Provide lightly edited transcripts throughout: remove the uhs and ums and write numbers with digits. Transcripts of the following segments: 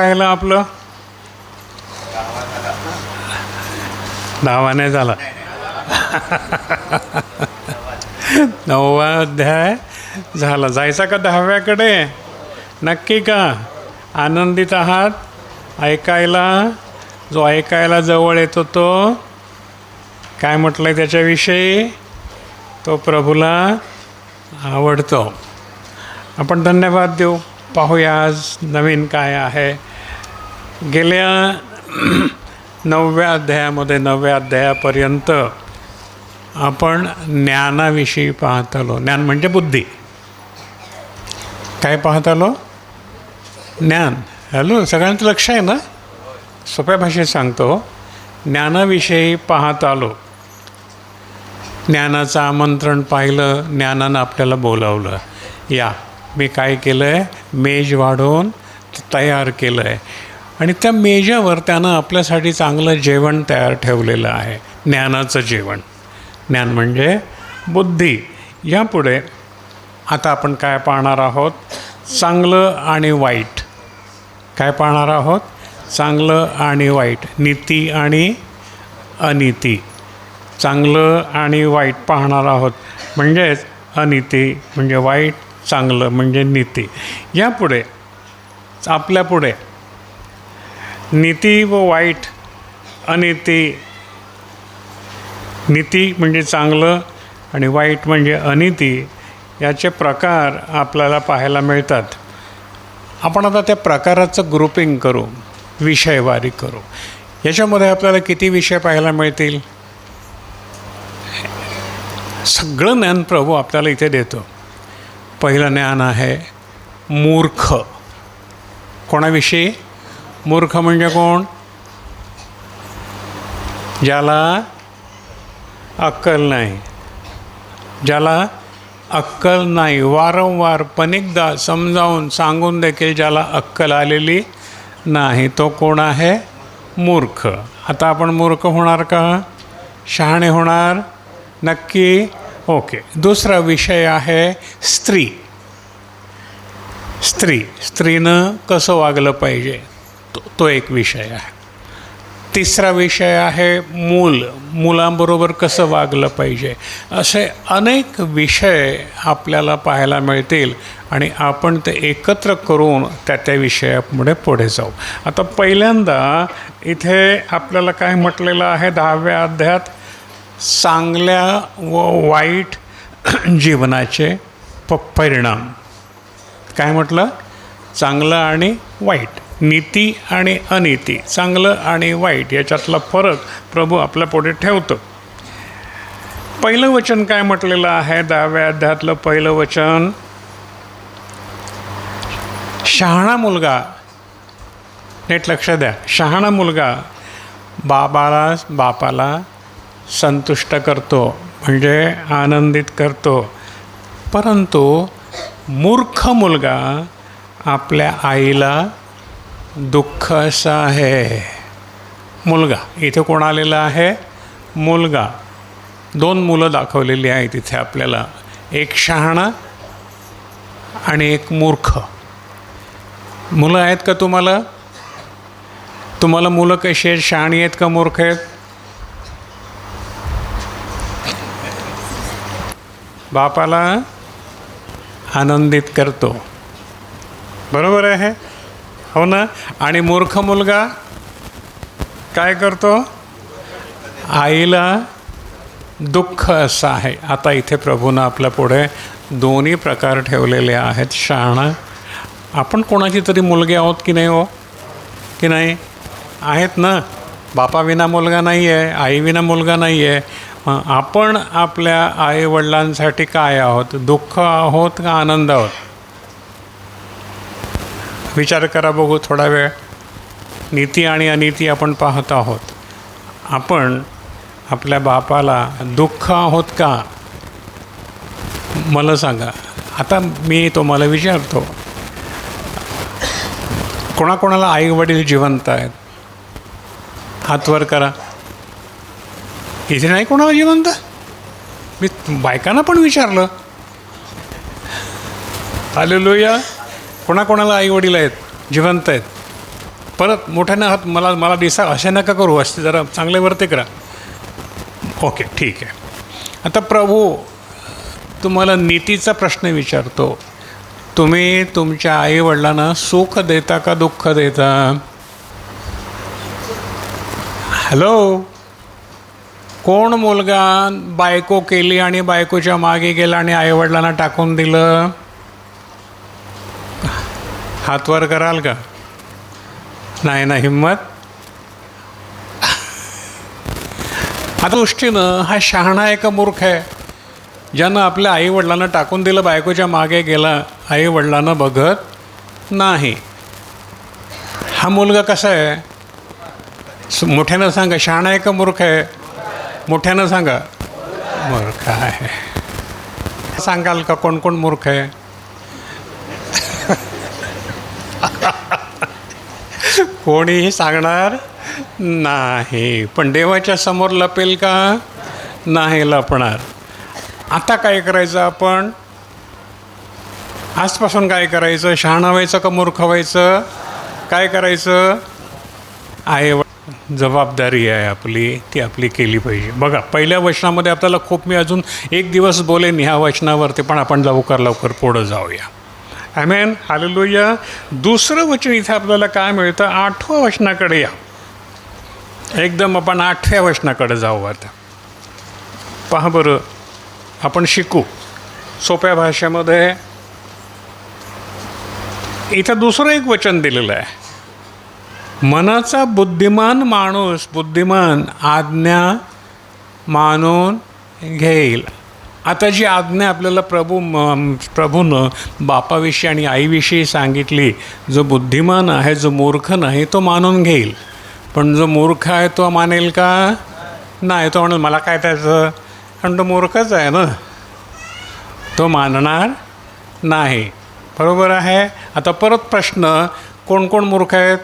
राहिलं आपलं धावाने झाला 9वा अध्याय झाला. जायचा का 10व्याकडे? नक्की का? आनंदित आहात ऐकायला? जो ऐकायला जवळ येतो तो काय म्हटलं आहे त्याच्याविषयी? तो प्रभूला आवडतो. आपण धन्यवाद देऊ. पाहूया आज नवीन काय आहे. गेल्या 9व्या अध्यायामध्ये 9व्या अध्यायापर्यंत आपण ज्ञानाविषयी पाहत आलो. ज्ञान म्हणजे बुद्धी. काय पाहत आलो? ज्ञान. हॅलो, सगळ्यांचं लक्ष आहे ना? सोप्या भाषेत सांगतो. ज्ञानाविषयी पाहत आलो. ज्ञानाचं आमंत्रण पाहिलं. ज्ञानानं आपल्याला बोलावलं. या, मी काय केलं आहे? मेज वाढवून तयार केलं आहे आणि त्या मेजावर त्यानं आपल्यासाठी चांगलं जेवण तयार ठेवलेलं आहे. ज्ञानाचं जेवण. ज्ञान म्हणजे बुद्धी. यापुढे आता आपण काय पाहणार आहोत? चांगलं आणि वाईट. काय पाहणार आहोत? चांगलं आणि वाईट. नीती आणि अनीती. चांगलं आणि वाईट पाहणार आहोत. म्हणजेच अनीती म्हणजे वाईट, चांगलं म्हणजे नीती. यापुढे आपल्यापुढे नीती व वाईट, अनीती, नीती म्हणजे चांगलं आणि वाईट म्हणजे अनीती, याचे प्रकार आपल्याला पाहायला मिळतात. आपण आता त्या प्रकाराचं ग्रुपिंग करू, विषयवारी करू. याच्यामध्ये आपल्याला किती विषय पाहायला मिळतील? सगळं ज्ञान प्रभू आपल्याला इथे देतो. पहिलं ज्ञान आहे मूर्ख. कोणाविषयी? मूर्ख म्हणजे कोण? ज्याला अक्कल नाही. ज्याला अक्कल नाही. वारंवार अनेकदा समजावून सांगून देखील ज्याला अक्कल आलेली नाही, तो कोण आहे? मूर्ख. आता आपण मूर्ख होणार का? शहाणे होणार? नक्की? ओके. दुसरा विषय आहे स्त्री. स्त्रीनं कसं वागलं पाहिजे, तो एक विषय आहे. तिसरा विषय आहे मुलांबरोबर कसं वागलं पाहिजे. असे अनेक विषय आपल्याला पाहायला मिळतील आणि आपण ते एकत्र करून त्या विषयापुढे पुढे जाऊ. आता पहिल्यांदा इथे आपल्याला काय म्हटलेलं आहे 10व्या अध्यायात? चांगल्या व वाईट जीवनाचे परिणाम. काय म्हटलं? चांगलं आणि वाईट, नीती आणि अनीती, चांगलं आणि वाईट याच्यातला फरक प्रभू आपल्या पुढे ठेवतो. पहिलं वचन काय म्हटलेलं आहे 10व्या अध्यायातलं पहिलं वचन? शहाणा मुलगा, नीट लक्ष द्या, शहाणा मुलगा बापाला संतुष्ट करतो म्हणजे आनंदित करतो. परंतु मूर्ख मुलगा आपल्या आईला दुःख असं आहे. मुलगा, इथे कोण आलेला आहे? मुलगा. 2 मुलं दाखवलेली आहेत इथे आपल्याला. एक शहाणा आणि एक मूर्ख. मुलं आहेत का तुम्हाला? तुम्हाला मुलं कशी आहेत? शहाणी आहेत का मूर्ख आहेत? बापाला आनंदित करतो. बरोबर आहे, हो ना? आणि मूर्ख मुलगा काय करतो? आईला दुःख असं आहे. आता इथे प्रभूनं आपल्या पुढे दोन्ही प्रकार ठेवलेले आहेत. शहाणा. आपण कोणाची तरी मुलगी आहोत की नाही? हो की नाही? आहेत ना? बापाविना मुलगा नाही आहे, आईविना मुलगा नाही आहे. आपण आपल्या आईवडिलांसाठी काय आहोत? दुःख आहोत का आनंद आहोत? विचार करा बघू थोडा वेळ. नीती आणि अनीती आपण पाहत आहोत. आपण आपल्या बापाला दुःख आहोत का? मला सांगा. आता मी तुम्हाला विचारतो, कोणाकोणाला आई वडील जिवंत आहेत? हात वर करा. इथे नाही कोणाला जिवंत? मी बायकांना पण विचारलं. हालेलुया. कोणाकोणाला आई वडील आहेत? जिवंत आहेत? परत मोठ्यानं हात मला मला दिसा असे नका करू, असे जरा चांगले वरती करा. ओके, ठीक आहे. आता प्रभू तुम्हाला नीतीचा प्रश्न विचारतो. तुम्ही तुमच्या आईवडिलांना सुख देता का दुःख देता? हॅलो, कोण मुलगा बायको केली आणि बायकोच्या मागे गेला आणि आईवडिलांना टाकून दिलं? हात वर कराल का? नाही ना हिम्मत? आता दृष्टीनं हा शहाणा आहे का मूर्ख आहे? ज्यानं आपल्या आईवडिलांना टाकून दिलं, बायकोच्या मागे गेला, आईवडिलांना बघत नाही. हा मुलगा कसा आहे? मोठ्यानं सांगा, शहाणा आहे का मूर्ख आहे? मोठ्यानं सांगा. मूर्ख आहे. सांगाल का कोण कोण मूर्ख आहे? कोणीही सांगणार नाही. पण देवाच्या समोर लपेल का? नाही लपणार. आता काय करायचं आपण? आजपासून काय करायचं? शहाणा व्हायचं का मूर्ख व्हायचं? काय करायचं? जबाबदारी आहे आपली, ती आपली केली पाहिजे. बघा, पहिल्या वचनामध्ये आपल्याला खूप, मी अजून एक दिवस बोलेन ह्या वचनावरती, पण आपण लवकर पुढं जाऊया. आमेन, हालेलुया. दुसरं वचन इथे आपल्याला काय मिळतं? 8व्या वचनाकडे या. एकदम आपण 8व्या वचनाकडे जाऊ. आता पहा बरं, आपण शिकू सोप्या भाषेमध्ये. इथं दुसरं एक वचन दिलेलं आहे. मनाचा बुद्धिमान माणूस, बुद्धिमान आज्ञा मानून घेईल. आता जी आज्ञा आपल्याला प्रभूनं बापाविषयी आणि आईविषयी सांगितली, जो बुद्धिमान आहे, जो मूर्ख नाही, तो मानून घेईल. पण जो मूर्ख आहे तो मानेल का? नाही. तो म्हणेल मला काय त्याचं, कारण तो मूर्खच आहे ना, तो मानणार नाही. बरोबर आहे. आता परत प्रश्न, कोण कोण मूर्ख आहेत?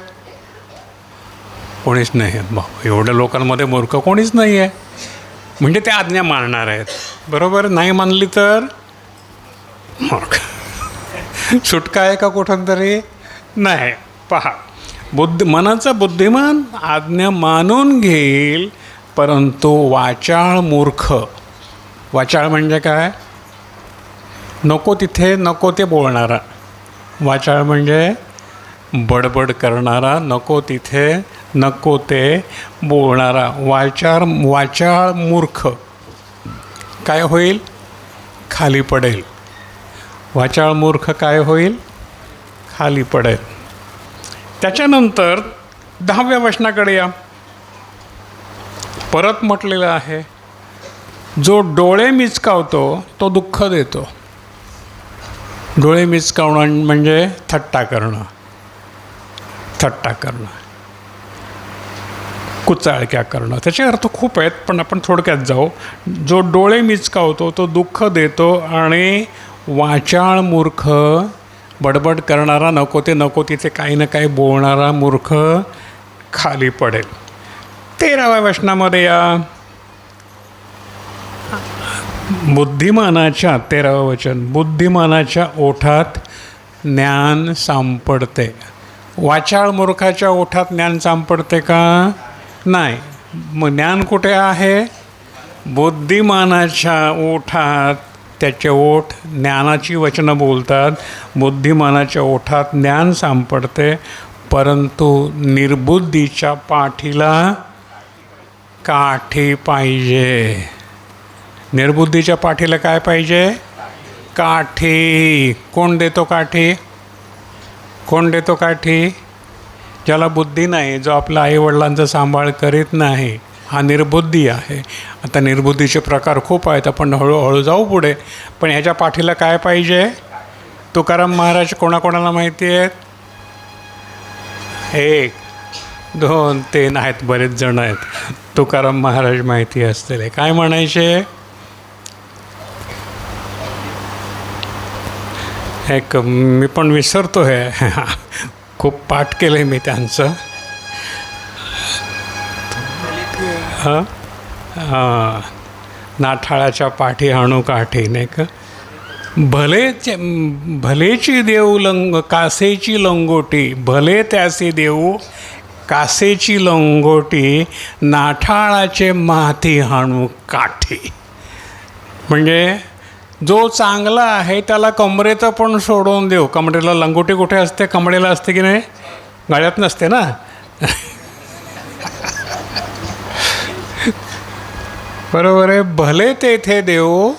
कोणीच नाही आहेत. बाबा, एवढ्या लोकांमध्ये मूर्ख कोणीच नाही आहे, म्हणजे ते आज्ञा मानणार आहेत. बरोबर. नाही मानली तर मूर्ख. सुटका आहे का कुठून तरी? नाही. पहा, मनाचा बुद्धिमान आज्ञा मानून घेईल, परंतु वाचाळ मूर्ख. वाचाळ म्हणजे काय? नको तिथे नको ते बोलणारा. वाचाळ म्हणजे बडबड करणारा, नको तिथे नको ते बोलणारा. वाचाळ मूर्ख काय होईल? खाली पडेल. वाचाळ मूर्ख काय होईल? खाली पडेल. त्याच्यानंतर 10व्या वचनाकडे या. परत म्हटलेलं आहे, जो डोळे मिचकावतो तो दुःख देतो. डोळे मिचकावणं म्हणजे थट्टा करणं, कुचाळक्या करणं. त्याचे अर्थ खूप आहेत, पण आपण थोडक्यात जाऊ. जो डोळे मिचकावतो तो दुःख देतो, आणि वाचाळ मूर्ख, बडबड करणारा, नको ते नको तिथे काही ना काही बोलणारा मूर्ख खाली पडेल. 13व्या वचनामध्ये या. बुद्धिमानाच्या, 13वं वचन, बुद्धिमानाच्या ओठात ज्ञान सापडते. वाचाळ मूर्खाच्या ओठात ज्ञान सापडते का? नाही. मग ज्ञान कुठे आहे? बुद्धिमानाच्या ओठात. त्याचे ओठ ज्ञानाची वचनं बोलतात. बुद्धिमानाच्या ओठात ज्ञान सापडते, परंतु निर्बुद्धीच्या पाठीला काठी पाहिजे. निर्बुद्धीच्या पाठीला काय पाहिजे? काठी. कोण देतो काठी? कोण देतो काठी? ज्याला बुद्धी नाही, जो आपल्या आईवडिलांचा सांभाळ करीत नाही, हा निर्बुद्धी आहे. आता निर्बुद्धीचे प्रकार खूप आहेत, आपण हळूहळू जाऊ पुढे. पण ह्याच्या पाठीला काय पाहिजे? तुकाराम महाराज कोणाकोणाला माहिती आहेत? 1, 2, 3 आहेत, बरेच जण आहेत. तुकाराम महाराज माहिती असतील. काय म्हणायचे? एक मी पण विसरतो आहे, खूप पाठ केलं आहे मी त्यांचं. नाठाळाच्या पाठी हाणू काठी, नाही का? भलेची देऊ कासेची लंगोटी, भले त्याचे देऊ कासेची लंगोटी, नाठाळाचे माथी हाणू काठी. म्हणजे जो चांगला आहे त्याला कमरेचं पण सोडून देऊ. कमरेला लंगोटी कुठे असते? कमरेला असते की नाही? गळ्यात नसते ना. बरोबर आहे. भले तेथे देऊ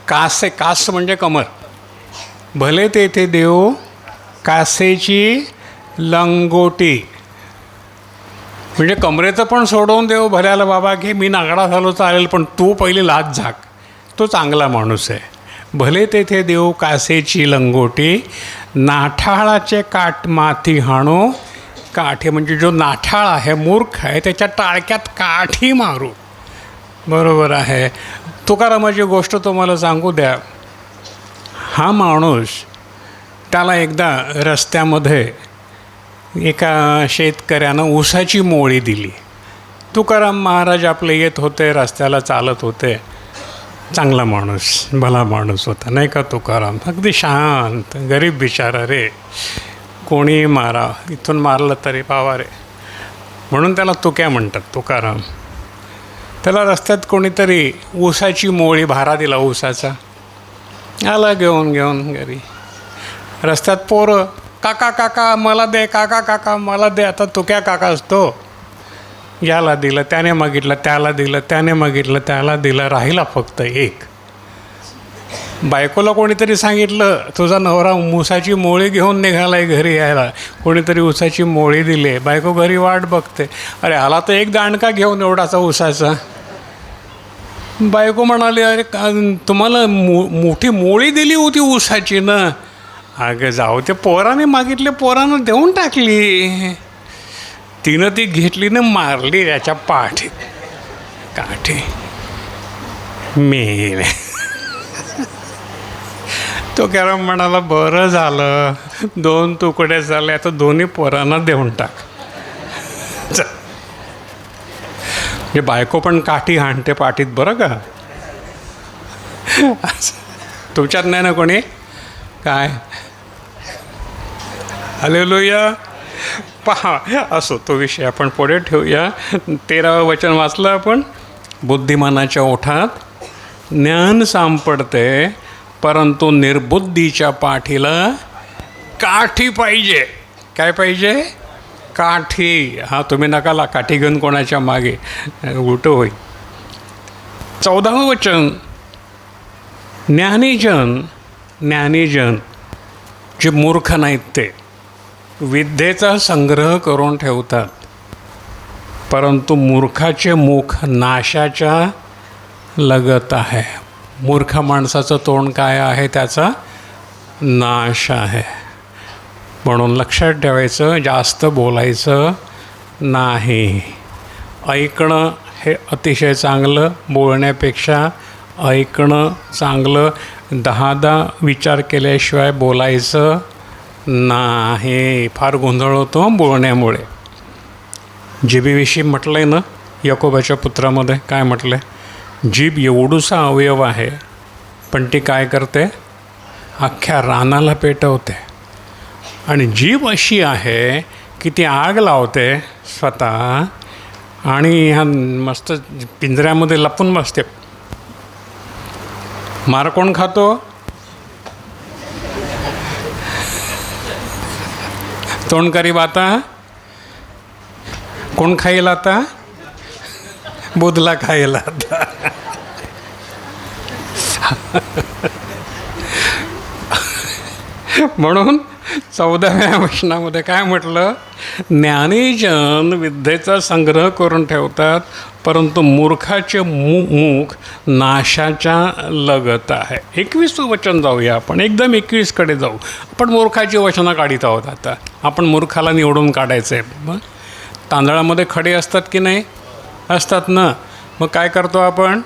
कास म्हणजे कमर. भले तेथे देऊ कासेची लंगोटी, म्हणजे कमरेचं पण सोडवून देऊ भल्याला. बाबा घे, मी नागडा झालो चालेल, पण तू पहिली लाज झाक. तो चांगला माणूस आहे. भले तेथे देऊ कासेची लंगोटी, नाठाळाचे माथी हाणू काठी. म्हणजे जो नाठाळ आहे, मूर्ख आहे, त्याच्या टाळक्यात काठी मारू. बरोबर आहे. तुकारामाची गोष्ट तुम्हाला सांगू द्या. हा माणूस, त्याला एकदा रस्त्यामध्ये एका शेतकऱ्यानं ऊसाची मोळी दिली. तुकाराम महाराज आपले येत होते, रस्त्याला चालत होते. चांगला माणूस, भला माणूस होता नाही का तुकाराम. अगदी शांत, गरीब बिचारा रे. कोणी मारा, इथून मारलं तरी पावा रे, म्हणून त्याला तुक्या म्हणतात तुकाराम. त्याला रस्त्यात कोणीतरी ऊसाची मोळी भारा दिला ऊसाचा. आला घेऊन घरी. रस्त्यात पोरं, काका काका मला दे, काका काका मला दे. आता तुक्या काका असतो. याला दिलं, त्याने मागितलं, त्याला दिलं, त्याने मागितलं, त्याला दिलं. राहिला फक्त एक. बायकोला कोणीतरी सांगितलं, तुझा नवरा ऊसाची मोळी घेऊन निघालाय घरी यायला. कोणीतरी ऊसाची मोळी दिली. बायको घरी वाट बघते. अरे आला तर एक दांडका घेऊन एवढाचा ऊसाचा. बायको म्हणाली, अरे तुम्हाला मोठी मोळी दिली होती ऊसाची ना. अगं जाऊ, ते पोराने मागितले, पोरानं देऊन टाकली. तिनं ती घेतली ना, मारली त्याच्या पाठीत काठी. मेले. तो कॅरम म्हणाला, बरं झालं, 2 तुकडे झाले, आता दोन्ही पोरांना देऊन टाक. हे बायको पण काठी हाणते पाठीत बरं का. तुमच्यात नाही ना कोणी काय? हालेलुया. पहा, असो तो विषय आपण पुढे ठेवूया. 13वं वचन वाचलं आपण. बुद्धिमानाच्या ओठात ज्ञान सापडते, परंतु निर्बुद्धीच्या पाठीला काठी पाहिजे. काय पाहिजे? काठी. हा, तुम्ही नका काठी घेऊन कोणाच्या मागे, उलटं होईल. 14वं वचन. ज्ञानीजन जे मूर्ख नाहीत ते विद्येचा संग्रह करून ठेवतात, परंतु मूर्खाचे मुख नाशाच्या लगत आहे. मूर्ख माणसाचं तोंड काय आहे? त्याचा नाश आहे. म्हणून लक्षात ठेवायचं, जास्त बोलायचं नाही. ऐकणं हे अतिशय चांगलं, बोलण्यापेक्षा ऐकणं चांगलं. 10 विचार केल्याशिवाय बोलायचं नाही. फार गोंधळ होतो बोलण्यामुळे. जिभेविषयी म्हटलं आहे ना, याकोबाच्या पुत्रामध्ये काय म्हटलं आहे? जीभ एवढूसा अवयव आहे, पण ती काय करते? अख्ख्या रानाला पेटवते. आणि जीभ अशी आहे की ती आग लावते स्वतः, आणि ह्या मस्त पिंजऱ्यामध्ये लपून बसते. मार कोण खातो? तोंड करी बाता कोण खाईल आता? बुधला खाईल आता. म्हणून 14व्या वचनामध्ये काय म्हटलं? ज्ञानीजन विद्येचा संग्रह करून ठेवतात, परंतु मूर्खाचे मुख नाशाच्या लगत आहे. 21वं वचन जाऊया आपण. एकदम 21कडे जाऊ. आपण मूर्खाची वचनं काढीत आहोत. आता आपण मूर्खाला निवडून काढायचं आहे. मग तांदळामध्ये खडे असतात की नाही? असतात ना. मग काय करतो आपण?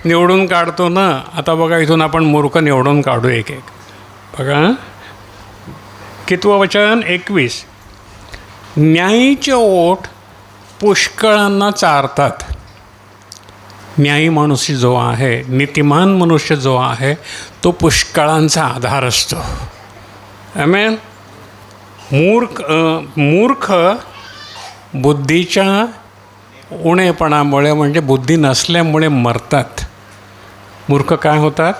निवडून काढतो ना. आता बघा, इथून आपण मूर्ख निवडून काढू एक एक. बघा, कितवं वचन? 21. न्यायीचे ओठ पुष्कळांना चारतात. न्यायी मनुष्य जो आहे, नीतिमान मनुष्य जो आहे, तो पुष्कळांचा आधार असतो. आमेन. मूर्ख बुद्धीच्या उणेपणामुळे म्हणजे बुद्धी नसल्यामुळे मरतात. मूर्ख काय होतात?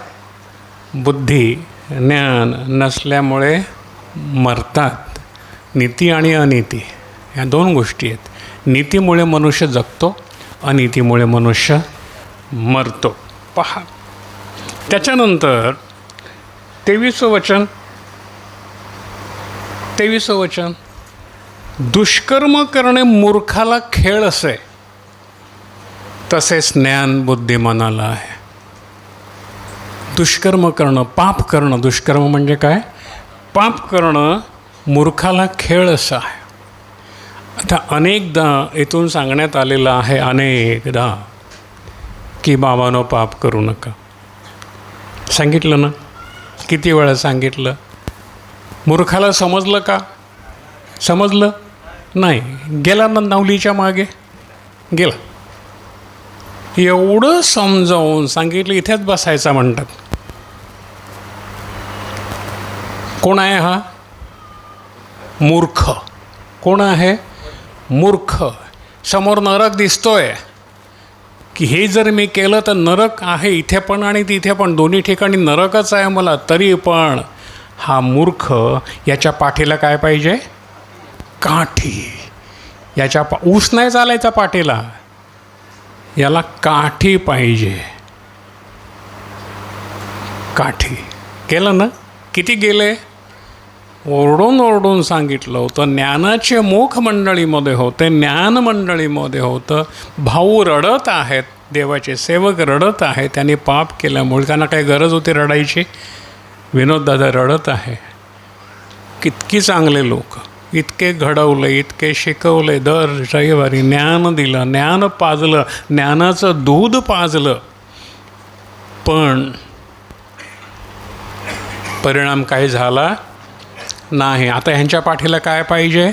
बुद्धी ज्ञान नसल्यामुळे मरतात. नीती आणि अनिती ह्या दोन गोष्टी आहेत. नीतीमुळे मनुष्य जगतो, अनितीमुळे मनुष्य मरतो. पहा त्याच्यानंतर 23वं वचन, दुष्कर्म करणे मूर्खाला खेळ असे, तसेच ज्ञान बुद्धिमानाला आहे. दुष्कर्म करणं, पाप करणं, दुष्कर्म म्हणजे काय? पाप करणं मूर्खाला खेळ असा आहे. आता अनेकदा इथून सांगण्यात आलेलं आहे, अनेकदा, की बाबांनो पाप करू नका. सांगितलं ना? किती वेळा सांगितलं? मूर्खाला समजलं का? समजलं नाही. गेला ना नावलीच्या मागे गेला. एवढं समजावून सांगितलं, इथेच बसायचा म्हणतात. कोण आहे हा? मूर्ख. कोण आहे? मूर्ख. समोर नरक दिसतोय की हे जर मी केलं तर नरक आहे इथे पण आणि तिथे पण, दोन्ही ठिकाणी नरकच आहे मला, तरी पण हा मूर्ख. याच्या पाठीला काय पाहिजे? काठी. याच्या ऊस नाही चालायचा पाठीला, याला काठी पाहिजे. काठी. केलं ना? किती गेले? ओरडून ओरडून सांगितलं होतं. ज्ञानाचे मुख मंडळीमध्ये होते, ज्ञान मंडळीमध्ये होतं. भाऊ रडत आहेत, देवाचे सेवक रडत आहेत. त्यांनी पाप केल्यामुळे त्यांना काय गरज होती रडायची? विनोददादा रडत आहे. कितकी चांगले लोक, इतके घडवले, इतके शिकवले, दर रविवारी ज्ञान दिलं, ज्ञान पाजलं, ज्ञानाचं दूध पाजलं, पण परिणाम काय झाला नाही. आता ह्यांच्या पाठीला काय पाहिजे?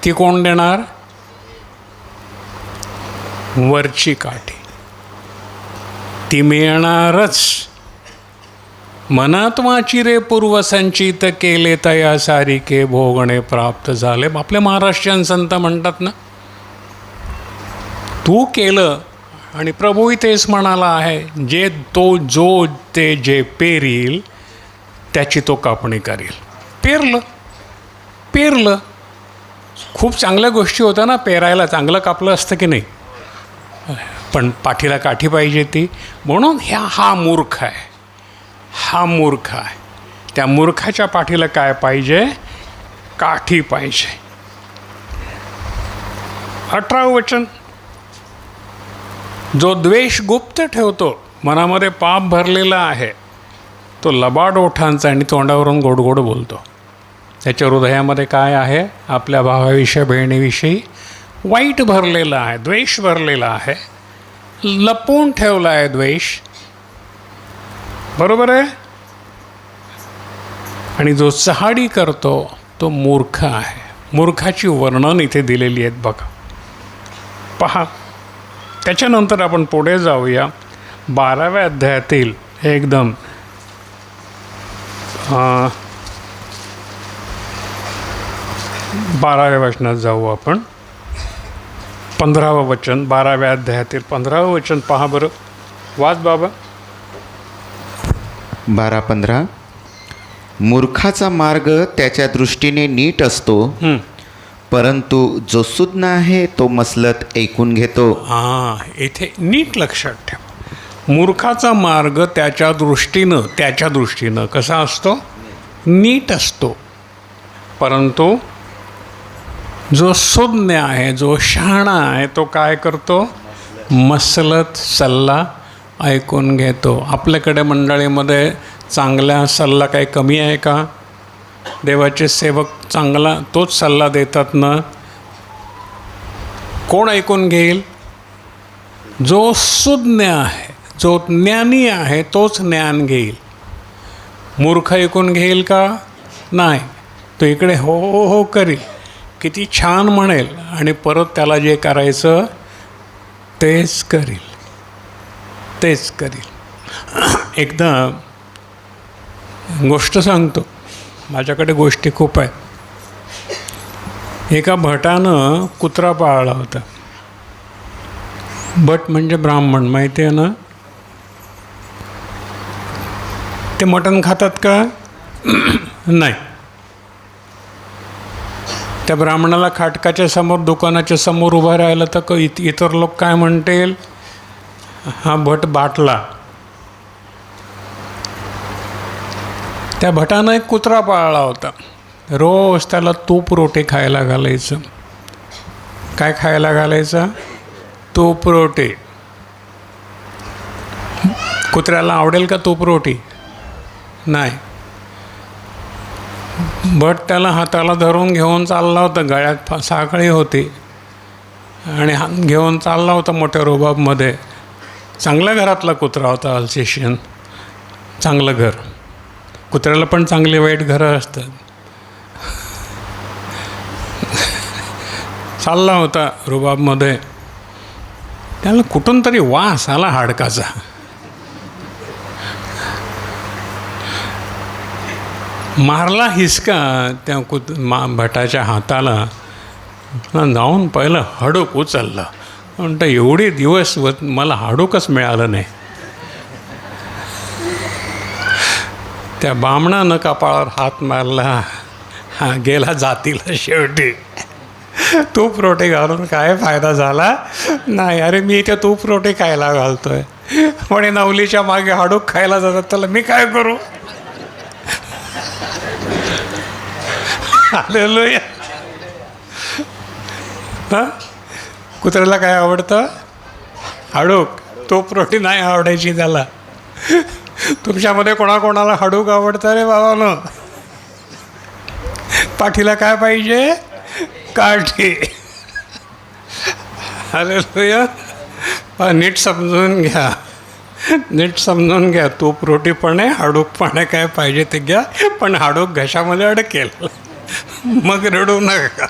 ती कोण देणार? वरची काठी. ती मिळणारच. मनात वाचिरे पूर्वसंचित केले तया सारिके भोगणे प्राप्त झाले. आपले महाराष्ट्रीयन संत म्हणतात ना, तू केलं आणि प्रभूही तेच म्हणाला आहे, जे पेरील त्याची तो कापणी करील. पेरलं. खूप चांगल्या गोष्टी होत्या ना पेरायला, चांगलं कापलं असतं की नाही, पण पाठीला काठी पाहिजे ती. म्हणून हा मूर्ख आहे. हा मूर्ख आहे. त्या मूर्खाच्या पाठीला काय पाहिजे? काठी पाहिजे. 18वं वचन, जो द्वेष गुप्त ठेवतो, मनामध्ये पाप भरलेला आहे, तो लबाड ओठांचा आणि तोंडावरून गोड बोलतो. त्याच्या हृदयामध्ये काय आहे? आपल्या भावाविषयी, बहिणीविषयी वाईट भरलेला आहे, द्वेष भरलेला आहे, लपवून ठेवला आहे द्वेष. बरोबर आहे? आणि जो चहाडी करतो तो मूर्ख आहे. मूर्खाची वर्णन इथे दिलेली आहेत बघा. पहा त्याच्यानंतर आपण पुढे जाऊया. 12व्या अध्यायातील एकदम 12व्या वचनात जाऊ आपण. 15वं वचन, 12व्या अध्यायातील 15वं वचन पहा बरं. वाच बाबा. 12-15. मूर्खाचा मार्ग त्याच्या दृष्टीने नीट असतो, परंतु जो सुज्ञ आहे तो मसलत ऐकून घेतो. इथे नीट लक्षात ठेवा. मूर्खाचा मार्ग त्याच्या दृष्टीनं कसा असतो? नीट असतो. परंतु जो सुज्ञ आहे, जो शहाणा आहे, तो काय करतो? मसलत सल्ला ऐकून घेतो. आपल्याकडे मंडळीमध्ये चांगला सल्ला काही कमी आहे का? देवाचे सेवक चांगला तोच सल्ला देतात ना. कोण ऐकून घेईल? जो सुज्ञ आहे, जो ज्ञानी आहे, तोच ज्ञान घेईल. मूर्ख ऐकून घेईल का? नाही. तो इकडे हो हो हो करील, किती छान म्हणेल, आणि परत त्याला जे करायचं तेच करील. एकदा गोष्ट सांगतो, माझ्याकडे गोष्टी खूप आहेत. एका भटानं कुत्रा पाळला होता. भट म्हणजे ब्राह्मण, माहिती आहे ना? ते मटण खातात का? नाही. त्या ब्राह्मणाला खाटकाच्या समोर, दुकानाच्या समोर उभं राहिलं तर इतर लोक काय म्हणतील? हा भट बाटला. त्या भटानं एक कुत्रा पाळला होता. रोज त्याला तूप रोटी खायला घालायचं. काय खायला घालायचं? तूप रोटी. कुत्र्याला आवडेल का तूप रोटी? नाही. भट त्याला हाताला धरून घेऊन चालला होता. गळ्यात साखळी होती आणि घेऊन चालला होता मोठ्या रुबाबमध्ये. चांगल्या घरातला कुत्रा होता, अल्सेशियन. चांगलं घर. कुत्र्याला पण चांगली वाईट घरं असतात. चालला होता रुबाबमध्ये. त्याला कुठून तरी वास आला हाडकाचा. मारला हिसका त्या भटाच्या हाताला. जाऊन पहिलं हाडूक उचललं. म्हणतं एवढे दिवस मला हाडूकच मिळालं नाही. त्या बामणानं कपाळावर हात मारला. हा गेला जातीला शेवटी. तूप रोटी घालून काय फायदा झाला? नाही. अरे मी इथे तूप रोटी खायला घालतोय, म्हणे नवलीच्या मागे हाडूक खायला जातात, त्याला मी काय करू? हालेलुया. हां, कुत्र्याला काय आवडतं? हाडूक. तूप रोटी नाही आवडायची त्याला. तुमच्यामध्ये कोणाकोणाला हाडूक आवडतं रे बाबांनो? पाठीला काय पाहिजे? काठी. हालेलुया. नीट समजून घ्या, नीट समजून घ्या. तूप रोटी पण आहे, हाडूक पण आहे. काय पाहिजे ते घ्या, पण हाडूक घशामध्ये अडकेल, मग रडू नका.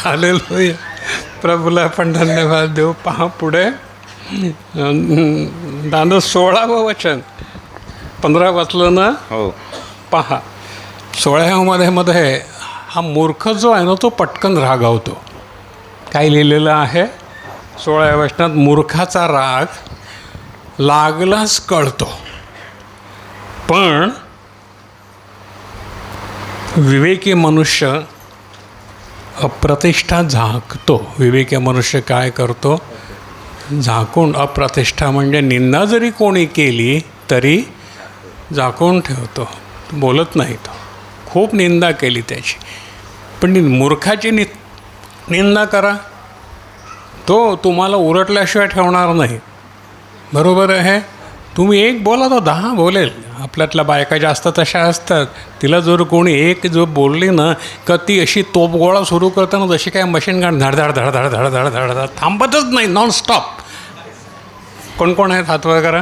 हालेलुया. प्रभूला पण धन्यवाद देऊ. पहा पुढे दादा 16वं वचन 15 वाचलं ना? हो. पहा 16व्या मध्ये हा मूर्ख जो आहे ना, तो पटकन रागावतो. काय लिहिलेलं आहे 16व्या वचनात? मूर्खाचा राग लागलाच कळतो, पण विवेकी मनुष्य अप्रतिष्ठा झाकतो. विवेकी मनुष्य काय करतो? झाकून. अप्रतिष्ठा म्हणजे निंदा जरी कोणी केली तरी झाकून ठेवतो, बोलत नाही. तो खूप निंदा केली त्याची, पण मूर्खाची निंदा करा, तो तुम्हाला उरटल्याशिवाय ठेवणार नाही. बरोबर आहे? तुम्ही एक बोला तर 10 बोलेल. आपल्यातल्या बायका जास्त तशा असतात. तिला जर कोणी एक जो बोलली ना, का ती अशी तोपगोळा सुरू करताना जशी काय मशीन गन धडधड धडधड धडधड धडधड थांबतच नाही, नॉनस्टॉप. कोण कोण आहेत? हातवर करा.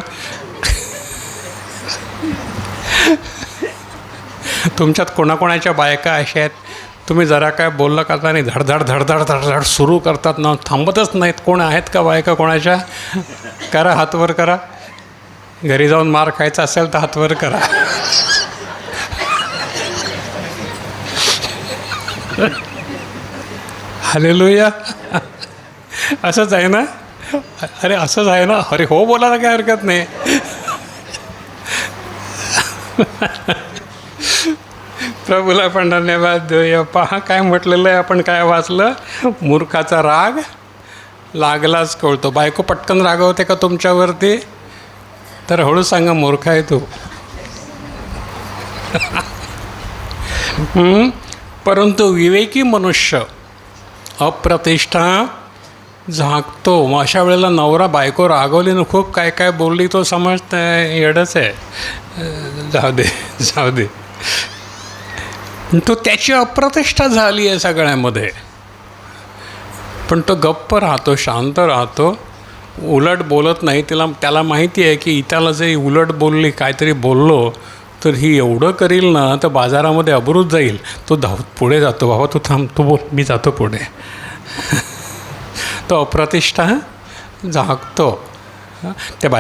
तुमच्यात कोणाकोणाच्या बायका अशा आहेत, तुम्ही जरा काय बोललं का नाही धडधड धडधड धडधड सुरू करतात ना, थांबतच नाहीत? कोण आहेत का बायका कोणाच्या? करा, हातवर करा. घरी जाऊन मार खायचा असेल तर हातवर करा. हालेलुया. असंच आहे ना? अरे असंच आहे ना? अरे हो, बोलायला काय हरकत नाही. प्रभूला पण धन्यवाद देऊया. पहा काय म्हटलेलं आहे, आपण काय वाचलं? मूर्खाचा राग लागलाच कळतो. बायको पटकन रागवते का तुमच्यावरती? तर हळू सांगा, मूर्ख आहे तू. परंतु विवेकी मनुष्य अप्रतिष्ठा झाकतो. मग अशा वेळेला नवरा बायको रागवली ना, खूप काय काय बोलली, तो समजतं येडच आहे, जाऊ दे जाऊ दे. तो त्याची अप्रतिष्ठा झाली आहे सगळ्यामध्ये, पण तो गप्प राहतो, शांत राहतो, उलट बोलत नाही. त्याला माहिती आहे की इथला जरी उलट बोलली, काहीतरी बोललो तर ही एवढं करील ना, तर बाजारामध्ये अब्रूच जाईल. तो पुढे जातो. बाबा तू थांब, तू बोल, मी जातो पुढे. तो अप्रतिष्ठा झाकतो. त्या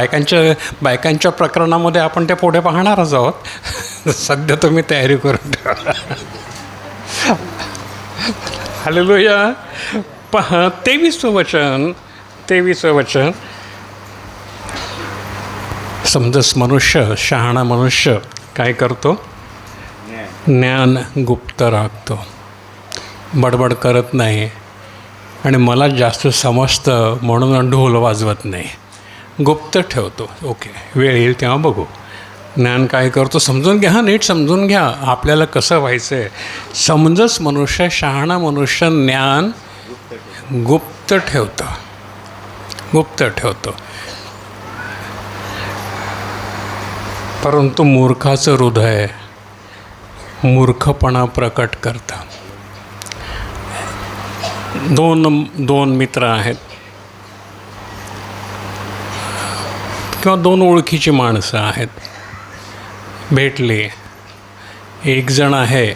बायकांच्या प्रकरणामध्ये आपण ते पुढे पाहणारच आहोत. सध्या तुम्ही तयारी करून ठेवा. हालेलुया. पहा 23वं वचन. समजस मनुष्य, शहाणा मनुष्य काय करतो? ज्ञान गुप्त राखतो, बडबड करत नाही आणि मला जास्त समजतं म्हणून ढोल वाजवत नाही, गुप्त ठेवतो. ओके, वेळ येईल तेव्हा बघू. ज्ञान काय करतो? समजून घ्या, नीट समजून घ्या आपल्याला कसं व्हायचं आहे. समजस मनुष्य, शहाणा मनुष्य ज्ञान गुप्त ठेवतो, गुप्त ठेवतो. परंतु मूर्खाचं हृदय मूर्खपणा प्रकट करतं. दोन मित्र आहेत किंवा दोन ओळखीची माणसं आहेत, भेटले. एक जण आहे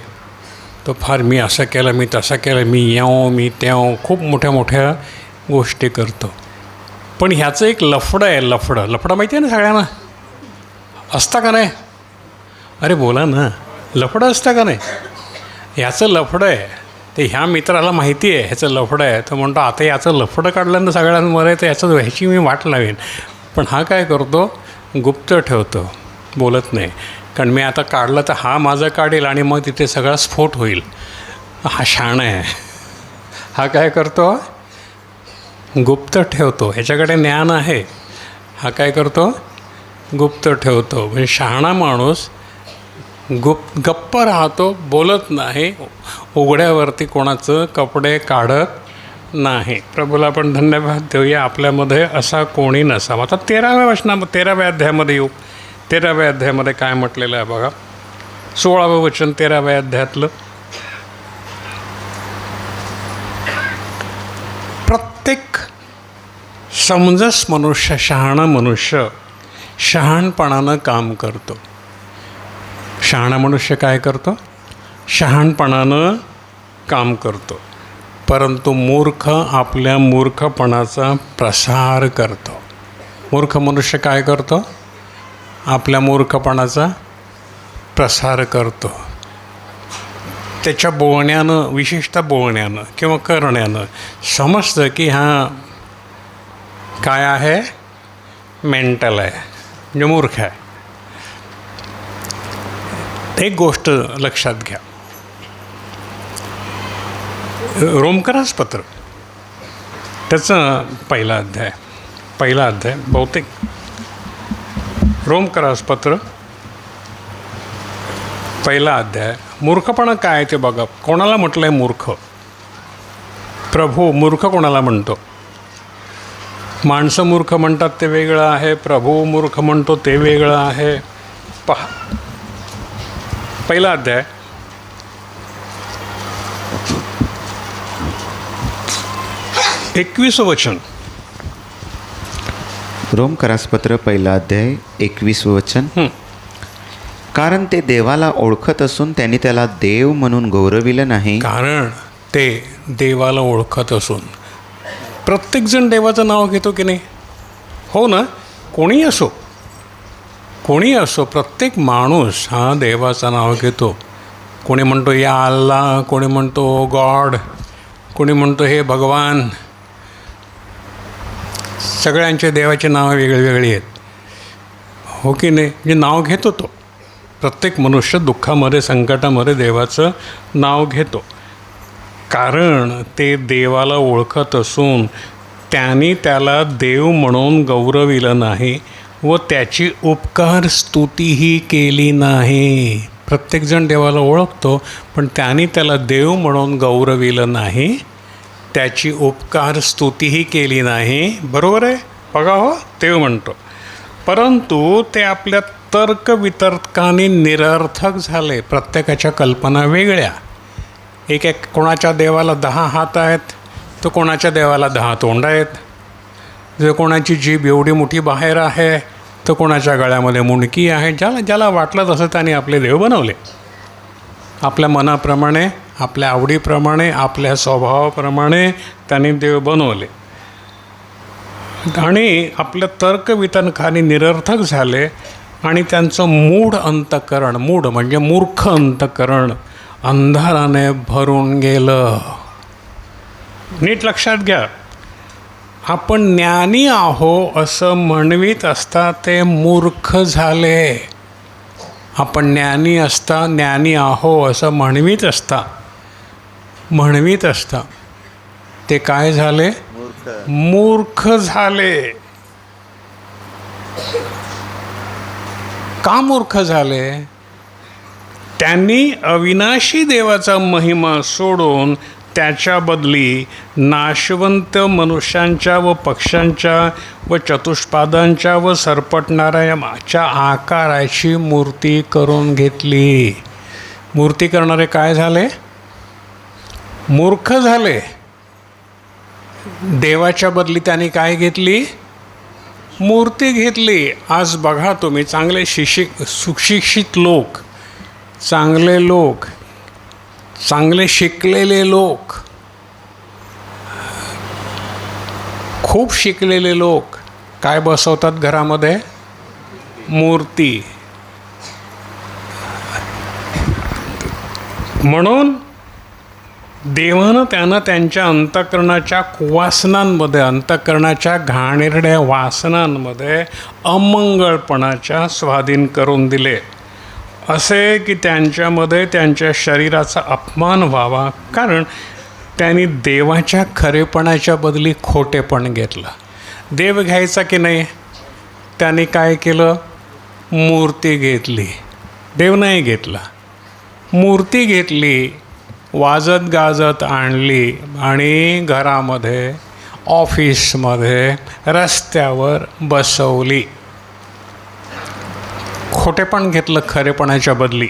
तो फार मी असं केलं, मी तसं केलं, मी याव मी त्याव, खूप मोठ्या मोठ्या गोष्टी करतो. पण ह्याचं एक लफडं आहे. लफडं माहिती आहे ना सगळ्यांना? असतं का नाही? अरे बोला ना, लफडं असतं का नाही? ह्याचं लफडं आहे. ते ह्या मित्राला माहिती आहे ह्याचं लफडं आहे. तर म्हणतो आता याचं लफडं काढलं ना सगळ्यांमध्ये तर ह्याची मी वाट लावेन. पण हा काय करतो? गुप्त ठेवतो, बोलत नाही. कारण मी आता काढलं तर हा माझं काढेल आणि मग तिथे सगळा स्फोट होईल. हा शहाणा आहे. हा काय करतो? गुप्त ठेवतो. ह्याच्याकडे ज्ञान आहे. हा काय करतो? गुप्त ठेवतो. म्हणजे शहाणा माणूस गप्प राहतो, बोलत नाही, उघड्यावरती कोणाचं कपडे काढत नाही. प्रभूला आपण धन्यवाद देऊया. आपल्यामध्ये असा कोणी नसावा. आता 13व्या अध्यायामध्ये येऊ. 13व्या अध्यायामध्ये काय म्हटलेलं आहे बघा. 16वं वचन 13व्या अध्यायातलं. प्रत्येक समंजस मनुष्य, शहाणा मनुष्य शहाणपणानं काम करतो. शहाणा मनुष्य काय करतो? शहाणपणानं काम करतो. परंतु मूर्ख आपल्या मूर्खपणाचा प्रसार करतो. मूर्ख मनुष्य काय करतो? आपल्या मूर्खपणाचा प्रसार करतो. त्याच्या बोलण्यानं, विशेषतः बोलण्यानं किंवा करण्यानं समजतं की हा काय आहे? मेंटल आहे, म्हणजे मूर्ख आहे. एक गोष्ट लक्षात घ्या. रोमकरास पत्र त्याचं पहिला अध्याय बहुतेक रोमकरास पत्र पहिला अध्याय. मूर्खपणा काय ते बघा. कोणाला म्हटलं आहे मूर्ख? प्रभू मूर्ख कोणाला म्हणतो? माणसं मूर्ख म्हणतात ते वेगळं आहे, प्रभू मूर्ख म्हणतो ते वेगळं आहे. पहा पहिला अध्याय 21 वचन. रोमकरासपत्र पहिला अध्याय 21 वचन. कारण ते देवाला ओळखत असून त्यांनी त्याला देव म्हणून गौरविलं नाही. कारण ते देवाला ओळखत असून. प्रत्येकजण देवाचं नाव घेतो की नाही? हो ना. कोणी असो प्रत्येक माणूस हा देवाचं नाव घेतो. कोणी म्हणतो या अल्लाह, कोणी म्हणतो गॉड, कोणी म्हणतो हे भगवान. सगळ्यांचे देवाचे नावं वेगळी आहेत, हो की नाही? जे नाव घेतो तो प्रत्येक मनुष्य दुःखामध्ये, संकटामध्ये देवाचं नाव घेतो. कारण ते देवाला ओळखत असून त्यांनी त्याला देव म्हणून गौरविलं नाही व त्याची उपकार स्तुतीही केली नाही. प्रत्येकजण देवाला ओळखतो, पण त्यांनी त्याला देव म्हणून गौरविलं नाही, त्याची उपकार स्तुतीही केली नाही. बरोबर आहे बघा. हो, देव म्हणतो. परंतु ते आपल्या तर्कवितर्काने निरर्थक झाले. प्रत्येकाच्या कल्पना वेगळ्या. एक कोणाच्या देवाला 10 हात आहेत, तर कोणाच्या देवाला 10 तोंड आहेत. जर कोणाची जीभ एवढी मोठी बाहेर आहे, तर कोणाच्या गळ्यामध्ये मुंडकी आहे. ज्याला वाटलं तसं त्याने आपले देव बनवले. आपल्या मनाप्रमाणे, आपल्या आवडीप्रमाणे, आपल्या स्वभावाप्रमाणे त्यांनी देव बनवले. आणि आपलं तर्कवितर्काने निरर्थक झाले आणि त्यांचं मूढ अंतःकरण, मूढ म्हणजे मूर्ख अंतःकरण अंधाराने भरून गेलं. नीट लक्षात घ्या, आपण ज्ञानी आहो असं म्हणवीत असता ते मूर्ख झाले. आपण ज्ञानी असता, ज्ञानी आहो असं म्हणवीत असता ते काय झाले? मूर्ख झाले. का मूर्ख झाले? त्यांनी अविनाशी देवाचा महिमा सोडून त्याच्या बदली नाशवंत मनुष्यांच्या व पक्ष्यांच्या व चतुष्पादांच्या व सरपटणाऱ्याच्या आकाराची मूर्ती करून घेतली. मूर्ती करणारे काय झाले? मूर्ख झाले. देवाच्या बदली त्यांनी काय घेतली? मूर्ती घेतली. आज बघा तुम्ही, चांगले सुशिक्षित लोक, चांगले लोक, चांगले शिकलेले लोक, खूप शिकलेले लोक काय बसवतात घरामध्ये? मूर्ती. म्हणून देवानं त्यांना त्यांच्या अंतःकरणाच्या कुवासनांमध्ये, अंतःकरणाच्या घाणेरड्या वासनांमध्ये अमंगळपणाच्या स्वाधीन करून दिले, असे की त्यांच्यामध्ये त्यांच्या शरीराचा अपमान व्हावा. कारण त्यांनी देवाच्या खरेपणाच्या बदली खोटेपण घेतलं. देव घ्यायचा की नाही? त्यांनी काय केलं? मूर्ती घेतली. देव नाही घेतला, मूर्ती घेतली, वाजत गाजत आणली आणि घरामध्ये, ऑफिसमध्ये, रस्त्यावर बसवली. खोटेपण घेतलं खरेपणाच्या बदली.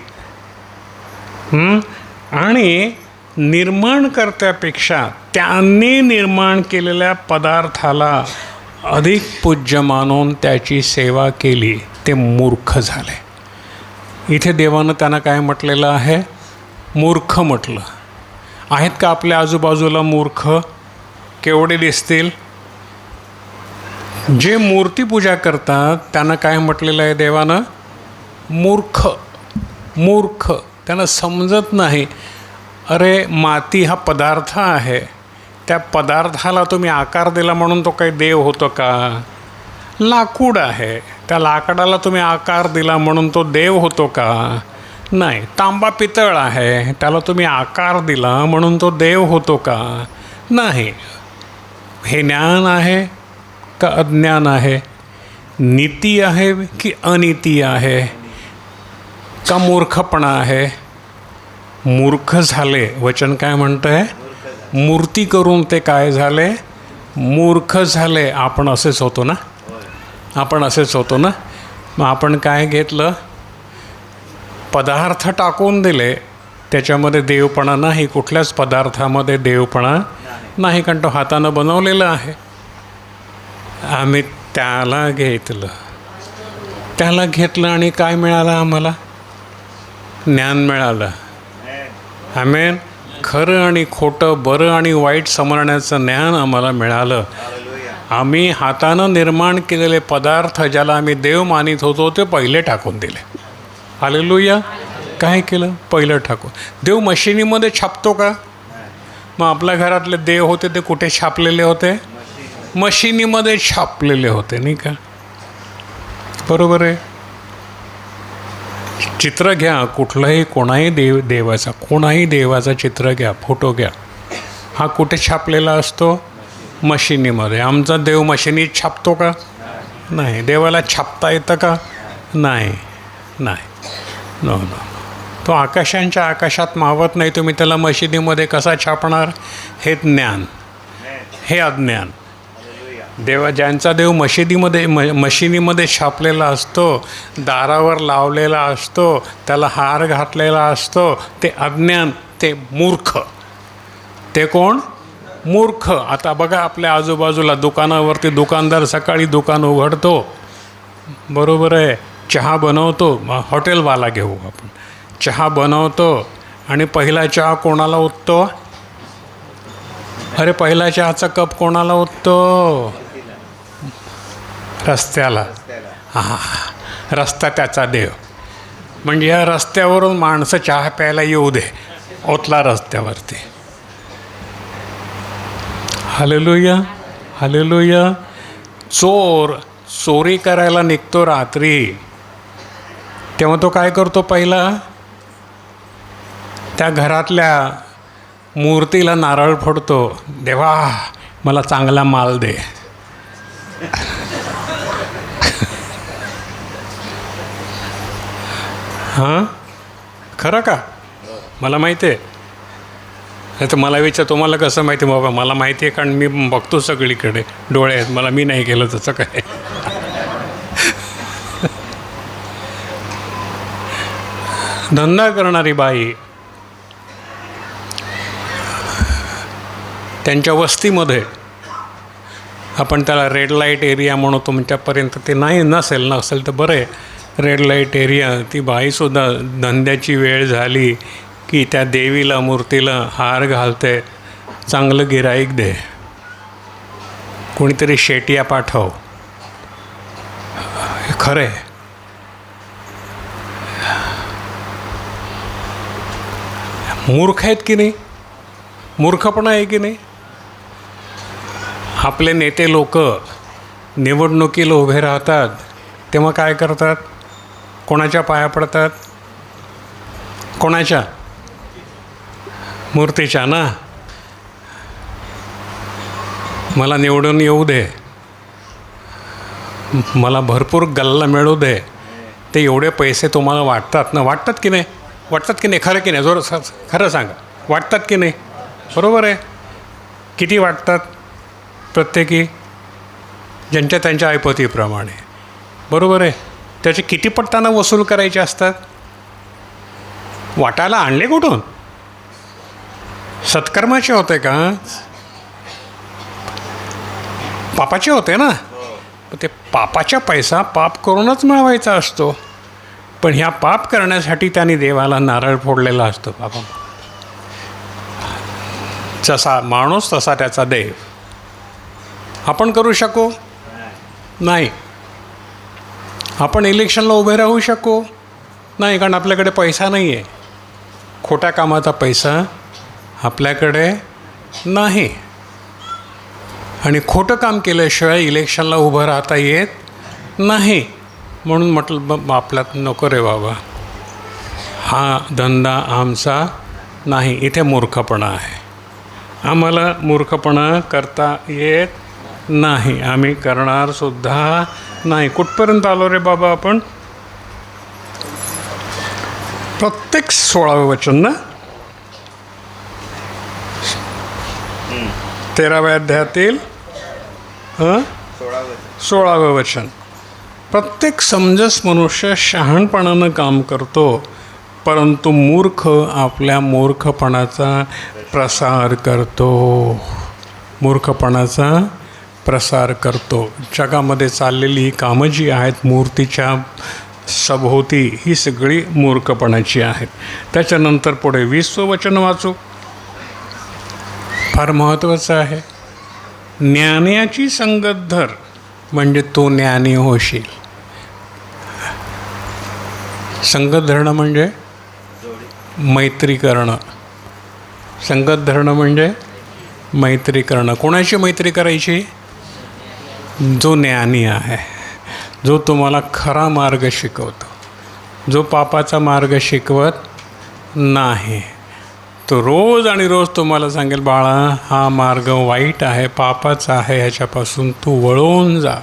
आणि निर्माणकर्त्यापेक्षा त्यांनी निर्माण केलेल्या पदार्थाला अधिक पूज्य मानून त्याची सेवा केली. ते मूर्ख झाले. इथे देवानं त्यांना काय म्हटलेलं आहे? मूर्ख म्हटलं. आहेत का आपल्या आजूबाजूला मूर्ख? केवढे दिसतील? जे मूर्तीपूजा करतात त्यांना काय म्हटलेलं आहे देवानं? मूर्ख. मूर्ख. त्यांना समजत नाही, अरे माती हा पदार्थ आहे, त्या पदार्थाला तुम्ही आकार दिला म्हणून तो काही देव होतो का? लाकूड आहे, त्या लाकडाला तुम्ही आकार दिला म्हणून तो देव होतो का? नाही. तांबा पितळ आहे, त्याला तुम्ही आकार दिला म्हणून तो देव होतो का? नाही. हे ज्ञान आहे का अज्ञान आहे? नीती आहे की अनिती आहे? का मूर्खपणा आहे? मूर्ख झाले. वचन काय म्हणतं आहे? मूर्ती करून ते काय झाले? मूर्ख झाले. आपण असेच होतो ना? आपण असेच होतो ना? मग आपण काय घेतलं? पदार्थ टाकून दिले, त्याच्यामध्ये देवपणा नाही. कुठल्याच पदार्थामध्ये देवपणा नाही, कारण तो हातानं बनवलेला आहे. आम्ही त्याला घेतलं आणि काय मिळालं आम्हाला? ज्ञान मिळालं. आमेन. खरं आणि खोटं, बरं आणि वाईट समजण्याचं ज्ञान आम्हाला मिळालं. आम्ही हातानं निर्माण केलेले पदार्थ ज्याला आम्ही देव मानित होतो ते पहिले टाकून दिले. हालेलुया. काय केलं? पहिलं टाकून. देव मशिनीमध्ये छापतो का? मग आपल्या घरातले देव होते ते कुठे छापलेले होते? मशिनीमध्ये छापलेले होते, नाही का? बरोबर आहे. चित्र घ्या, कुठलंही कोणाही देवाचा चित्र घ्या, फोटो घ्या, हा कुठे छापलेला असतो? मशिनीमध्ये. आमचा देव मशिनीत छापतो का? नाही. देवाला छापता येतं का? नाही. नो. तो आकाशांच्या आकाशात मावत नाही, तुम्ही त्याला मशिनीमध्ये कसा छापणार? हे ज्ञान, हे अज्ञान. ज्यांचा देव मशिनीमध्ये छापलेला असतो, दारावर लावलेला असतो, त्याला हार घातलेला असतो, ते अज्ञान, ते मूर्ख. ते कोण? मूर्ख. आता बघा आपल्या आजूबाजूला दुकानावरती दुकानदार सकाळी दुकान उघडतो, बरोबर आहे, चहा बनवतो. हॉटेलवाला घेऊ आपण. चहा बनवतो आणि पहिला चहा कोणाला ओततो? अरे पहिला चहाचा कप कोणाला ओततो? रस्त्याला. हां, रस्ता त्याचा देव. म्हणजे या रस्त्यावरून माणसं चहा प्यायला येऊ दे, ओतला रस्त्यावरती. Hallelujah, hallelujah. चोर चोरी करायला निघतो रात्री, तेव्हा तो काय करतो? पहिला त्या घरातल्या मूर्तीला नारळ फोडतो, देवा मला चांगला माल दे. हां, खरं का? मला माहिती आहे. नाही तर मला तुम्हाला कसं माहिती? बाबा मला माहिती आहे, कारण मी बघतो सगळीकडे, डोळे आहेत मला, मी नाही केलं तसं काय. धंदा करणारी बाई त्यांच्या वस्तीमध्ये, आपण त्याला रेड लाईट एरिया म्हणू, तुमच्यापर्यंत ते नसेल तर बरं आहे. रेड लाईट एरिया, ती बाईसुद्धा धंद्याची वेळ झाली की त्या देवीला मूर्तीला हार घालते, चांगलं गिराईक दे, कोणीतरी शेटिया पाठव. हे खरं आहे. मूर्ख आहेत की नाही? मूर्खपणा आहे की नाही? आपले नेते लोक निवडणुकीला उभे राहतात तेव्हा काय करतात? कोणाच्या पाया पडतात? कोणाच्या? मूर्तीच्या ना. मला निवडून येऊ दे, मला भरपूर गल्ला मिळू दे. ते एवढे पैसे तुम्हाला वाटतात ना? वाटतात की नाही? वाटतात की नाही? खरं की नाही? खरं सांगा, वाटतात की नाही? बरोबर आहे. किती वाटतात? प्रत्येकी ज्यांच्या त्यांच्या ऐपतीप्रमाणे. बरोबर आहे. त्याचे किती पट्टानं वसूल करायचे असतात? वाटायला आणले कुठून? सत्कर्माचे होते का? पापाचे होते ना. ते पापाचा पैसा पाप करूनच मिळवायचा असतो. पण ह्या पाप करण्यासाठी त्यांनी देवाला नारळ फोडलेला असतो. बाबा, जसा माणूस तसा त्याचा देव. आपण करू शकू? नाही. आपण इलेक्शनला उभे राहू शकू? नाही, कारण आपल्याकडे पैसा नाही आहे. खोट्या कामाचा पैसा आपल्याकडे नाही. आणि खोटं काम केल्याशिवाय इलेक्शनला उभं राहता येत नाही. म्हणून म्हटलं आपल्यात नको रे बाबा, हा धंदा आमचा नाही. इथे मूर्खपणा आहे. आम्हाला मूर्खपणा करता येत नाही, आम्ही करणारसुद्धा नाही. कुठपर्यंत आलो रे बाबा आपण? प्रत्येक 16वें वचन ना, 13व्या अध्यायातील 16वें वचन. प्रत्येक समंजस मनुष्य शहाणपणानं काम करतो, परंतु मूर्ख आपल्या मूर्खपणाचा प्रसार करतो. मूर्खपणाचा प्रसार करतो. जगामध्ये चाललेली ही कामं जी आहेत मूर्तीच्या सभोवती, ही सगळी मूर्खपणाची आहेत. त्याच्यानंतर पुढे 20वें वचन वाचू. फार महत्त्वाचं आहे. ज्ञानाची संगत धर, म्हणजे तो ज्ञानी होशील. संगत धरणं म्हणजे मैत्री करणं. संगत धरणं म्हणजे मैत्री करणं. कोणाशी मैत्री करायची? जो ज्ञानी आहे, जो तुम्हाला खरा मार्ग शिकवतो, जो पापाचा मार्ग शिकवत नाही. तो रोज आणि रोज तुम्हाला सांगेल, बाळा हा मार्ग वाईट आहे, पापाचा आहे, ह्याच्यापासून तू वळून जा.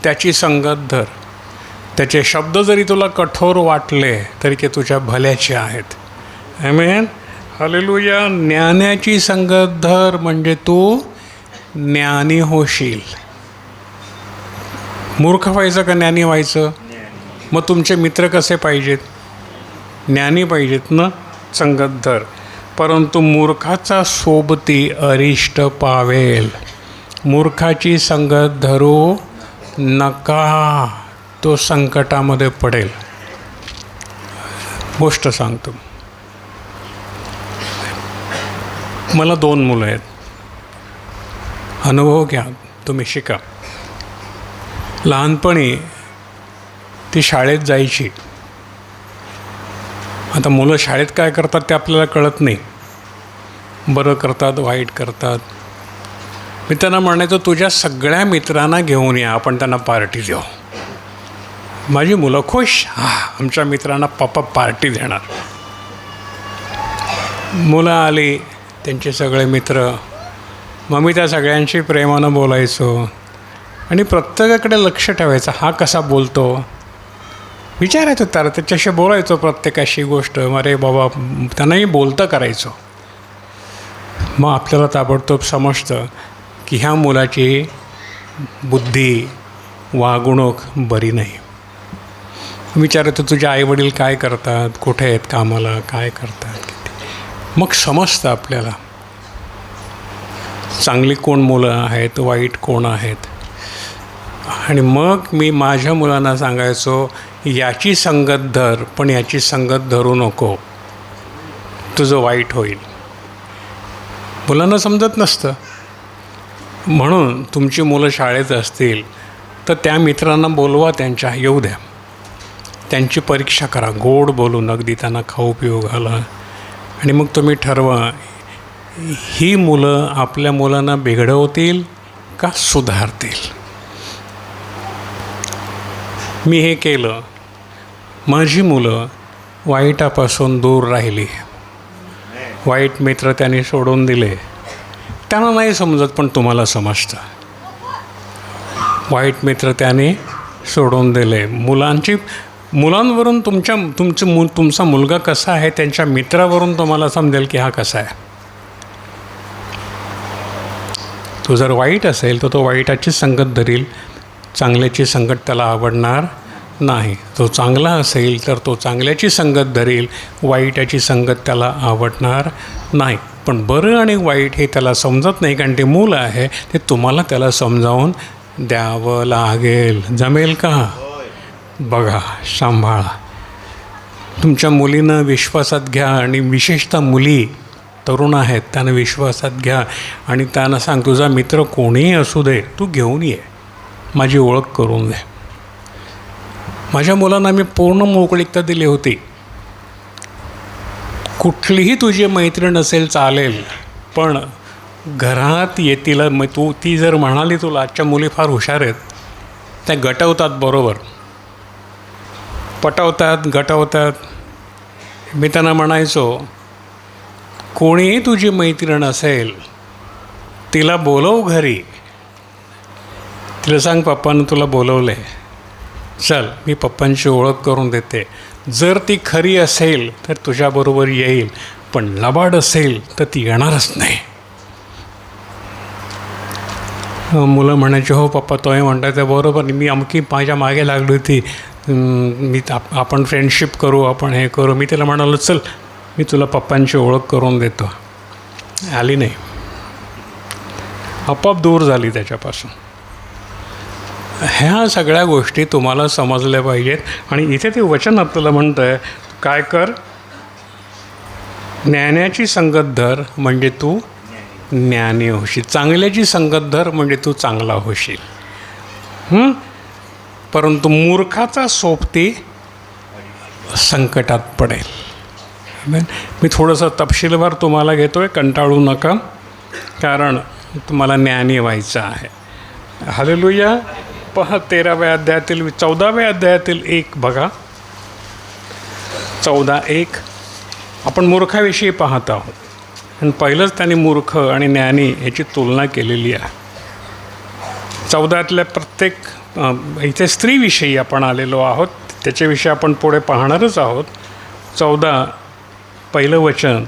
त्याची संगत धर. त्याचे शब्द जरी तुला कठोर वाटले तरी ते तुझ्या भल्याचे आहेत. आमेन, हालेलुया. ज्ञानाची संगत धर, म्हणजे तू ज्ञानी होशील. मूर्ख व्हायचं का ज्ञानी व्हायचं? मग तुमचे मित्र कसे पाहिजेत? ज्ञानी पाहिजेत ना. संगत धर. परंतु मूर्खाचा सोबती अरिष्ट पावेल. मूर्खाची संगत धरू नका, तो संकटामध्ये पडेल. गोष्ट सांगतो. मला 2 मुलं आहेत. अनुभव घ्या, तुम्ही शिका. लहानपणी ती शाळेत जायची. आता मुलं शाळेत काय करतात ते आपल्याला कळत नाही. बरं करतात, वाईट करतात. मी त्यांना म्हणायचो, तुझ्या सगळ्या मित्रांना घेऊन या, आपण त्यांना पार्टी देऊ. माझी मुलं खुश, आमच्या मित्रांना पप्पा पार्टी देणार. मुलं आली, त्यांचे सगळे मित्र. मग मी त्या सगळ्यांशी प्रेमानं बोलायचो आणि प्रत्येकाकडे लक्ष ठेवायचं, हा कसा बोलतो विचारायचं. तर त्याच्याशी बोलायचो, प्रत्येकाशी गोष्ट. अरे बाबा, त्यांनाही बोलतं करायचो. मग आपल्याला ताबडतोब समजतं की ह्या मुलाची बुद्धी, वागणूक बरी नाही. विचारायचं, तुझे आईवडील काय करतात, कुठे आहेत कामाला, काय करतात. मग समजतं आपल्याला चांगली कोण मुलं आहेत, वाईट कोण आहेत. आणि मग मी माझ्या मुलांना सांगायचो, याची संगत धर, पण याची संगत धरू नको, तुझं वाईट होईल. मुलांना समजत नसतं. म्हणून तुमची मुलं शाळेत असतील तर त्या मित्रांना बोलवा, त्यांच्या येऊ द्या, त्यांची परीक्षा करा, गोड बोलून अगदी त्यांना खाऊ पिऊ घाला. आणि मग तुम्ही ठरवा, ही मुलं आपल्या मुलांना बिघडवतील का सुधारतील. मी हे केलं. माझी मुलं वाईटापासून दूर राहिली. वाईट मित्र त्यांनी सोडून दिले. त्यांना नाही समजत, पण तुम्हाला समजतं. वाईट मित्र त्याने सोडून दिले. मुलांवरून तुमचा मुलगा कसा आहे, त्यांच्या मित्रावरून तुम्हाला समजेल की हा कसा आहे. तो जर वाईट असेल तर तो वाईटाची संगत धरील, चांगल्याची संगत त्याला आवडणार नाही. तो चांगला असेल तर तो चांगल्याची संगत धरील, वाईटाची संगत त्याला आवडणार नाही. पण बरं आणि वाईट हे त्याला समजत नाही, कारण ते मूल आहे. ते तुम्हाला त्याला समजावून द्यावं लागेल. जमेल का? बघा, सांभाळा. तुमच्या मुलीनं विश्वासात घ्या. आणि विशेषतः मुली तरुण आहेत, त्यांना विश्वासात घ्या आणि त्यांना सांग, तुझा मित्र कोणीही असू दे, तू घेऊन ये, माझी ओळख करून दे. माझ्या मुलांना मी पूर्ण मोकळीकता दिली होती. कुठलीही तुझी मैत्रीण असेल चालेल, पण घरात येतील. मग ती जर म्हणाली तुला आजच्या मुली फार हुशार आहेत, त्या गटवतात, बरोबर पटवतात, गटवतात. मी त्यांना म्हणायचो, कोणीही तुझी मैत्रीण असेल तिला बोलव घरी, तिला सांग पप्पानं तुला बोलवलं आहे, चल मी पप्पांची ओळख करून देते. जर ती खरी असेल तर तुझ्याबरोबर येईल, पण लबाड असेल तर ती येणारच नाही. मुलं म्हणायचे, हो पप्पा तोही म्हणताय ते बरोबर. मी अमकी माझ्या मागे लागली होती, आपण फ्रेंडशिप करू, आपण हे करू. मी तिला म्हणालो, चल मी तुला पप्पांची ओळख करून देतो. आली नाही, आपोआप दूर झाली त्याच्यापासून. ह्या सगळ्या गोष्टी तुम्हाला समजल्या पाहिजेत. आणि इथे ते वचन आपल्याला म्हणतं आहे, काय कर, ज्ञानाची संगत धर म्हणजे तू ज्ञानी होशील, चांगल्याची संगत धर म्हणजे तू चांगला होशील. परंतु मूर्खाचा सोबती संकटात पडेल. मी थोडंसं तपशीलवार तुम्हाला घेतो आहे, कंटाळू नका, कारण तुम्हाला ज्ञानी व्हायचं आहे. हालेलुया. पहा 13व्या अध्यायातील 14व्या अध्यायातील 1 बघा, 14:1 आपण मूर्खाविषयी पाहत आहोत. आणि पहिलंच त्यांनी मूर्ख आणि ज्ञानी याची तुलना केलेली आहे. 14तल्या प्रत्येक इथे स्त्रीविषयी आपण आलेलो आहोत, त्याच्याविषयी आपण पुढे पाहणारच आहोत. 14 पहिलं वचन,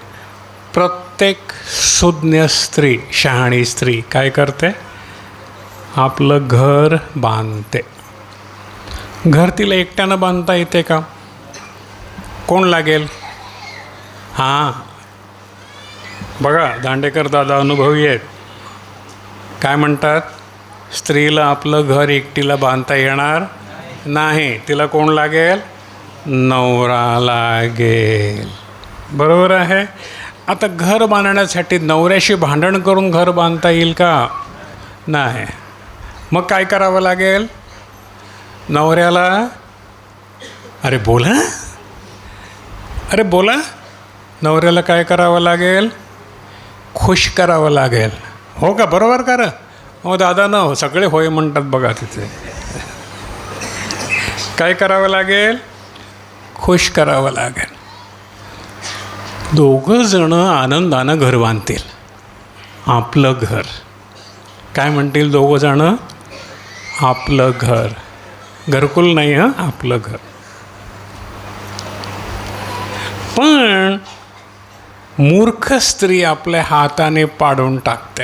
प्रत्येक सुज्ञ स्त्री, शहाणी स्त्री काय करते, आपलं घर बांधते. घर तिला एकट्यानं बांधता येते का? कोण लागेल? हां बघा, दांडेकर दादा अनुभवी आहेत. काय म्हणतात, स्त्रीला आपलं घर एकटीला बांधता येणार नाही, तिला कोण लागेल? नवरा लागेल. बरोबर आहे. आता घर बांधण्यासाठी नवऱ्याशी भांडण करून घर बांधता येईल का? नाही. मग काय करावं लागेल? नवऱ्याला अरे बोला नवऱ्याला काय करावं लागेल? खुश करावं लागेल. हो का? बरोबर का रं? हो दादा ना, हो सगळे होय म्हणतात बघा तिथे. काय करावं लागेल? खुश करावं लागेल. दोघं जण आनंदानं घर बांधतील. आपलं घर. काय म्हणतील दोघं जण? आपलं घर. घरकुल नाही हं, आपलं घर. पण मूर्ख स्त्री आपल्या हाताने पाडून टाकते.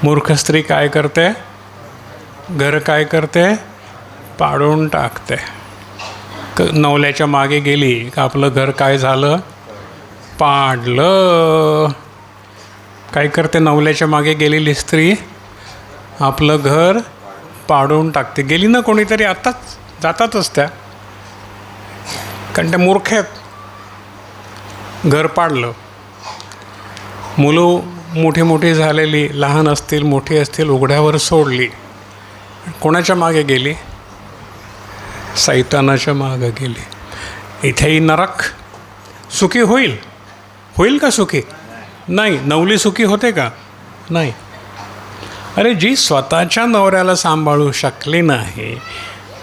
मूर्ख स्त्री काय करते? घर काय करते? पाडून टाकते. नवल्याच्या मागे गेली का आपलं घर काय झालं? पाडलं. काय करते नवल्याच्या मागे गेलेली स्त्री? आपलं घर पाडून टाकते. गेली ना कोणीतरी, आत्ताच जातातच त्या, कारण त्या मूर्ख आहेत. घर पाडलं. मुलं मोठी मोठी झालेली, लहान असतील मोठी असतील, उघड्यावर सोडली. कोणाच्या मागे गेली? सैतानाच्या मागे गेली. इथेही नरक. सुखी होईल का सुखी? नाही. नवली सुखी होते का? नाही. अरे जी स्वतःच्या नवऱ्याला सांभाळू शकली नाही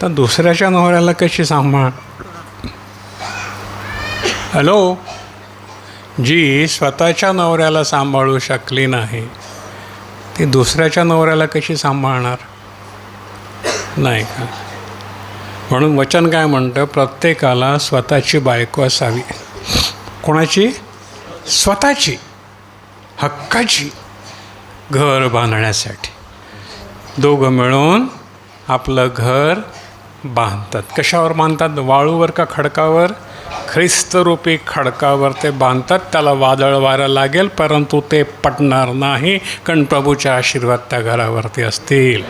तर दुसऱ्याच्या नवऱ्याला कशी सांभाळ? हॅलो. जी स्वतःच्या नवऱ्याला सांभाळू शकली नाही ती दुसऱ्याच्या नवऱ्याला कशी सांभाळणार? नाही का? म्हणून वचन काय म्हणतं? प्रत्येकाला स्वतःची बायको असावी. कोणाची? स्वतःची, हक्काची. घर बांधण्यासाठी दोघं मिळून आपलं घर बांधतात. कशावर बांधतात? वाळूवर का खडकावर? ख्रिस्तरूपी खडकावर ते बांधतात. त्याला वादळ वारं लागेल परंतु ते पडणार नाही, कारण प्रभूचे आशीर्वाद त्या घरावरती असतील.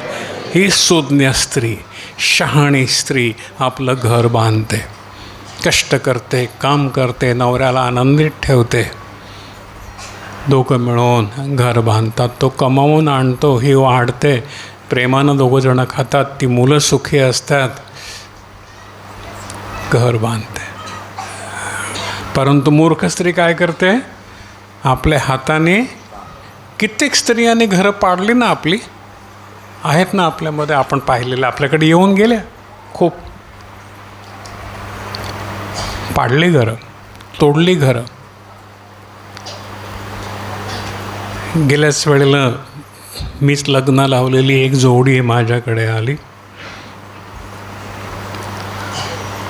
ही सुज्ञ स्त्री, शहाणी स्त्री आपलं घर बांधते, कष्ट करते, काम करते, नवऱ्याला आनंदित ठेवते. दोघं मिळून घर बांधतात. तो कमावून आणतो, ही वाढते. प्रेमानं दोघं जणं खातात. ती मुलं सुखी असतात. घर बांधते. परंतु मूर्ख स्त्री काय करते? आपल्या हाताने, कित्येक स्त्रियांनी घरं पाडली ना आपली, आहेत ना आपल्यामध्ये, आपण पाहिलेलं, आपल्याकडे येऊन गेल्या. खूप पाडली घरं, तोडली घरं. गेल्याच वेळेला मीच लग्न लावलेली एक जोडी माझ्याकडे आली.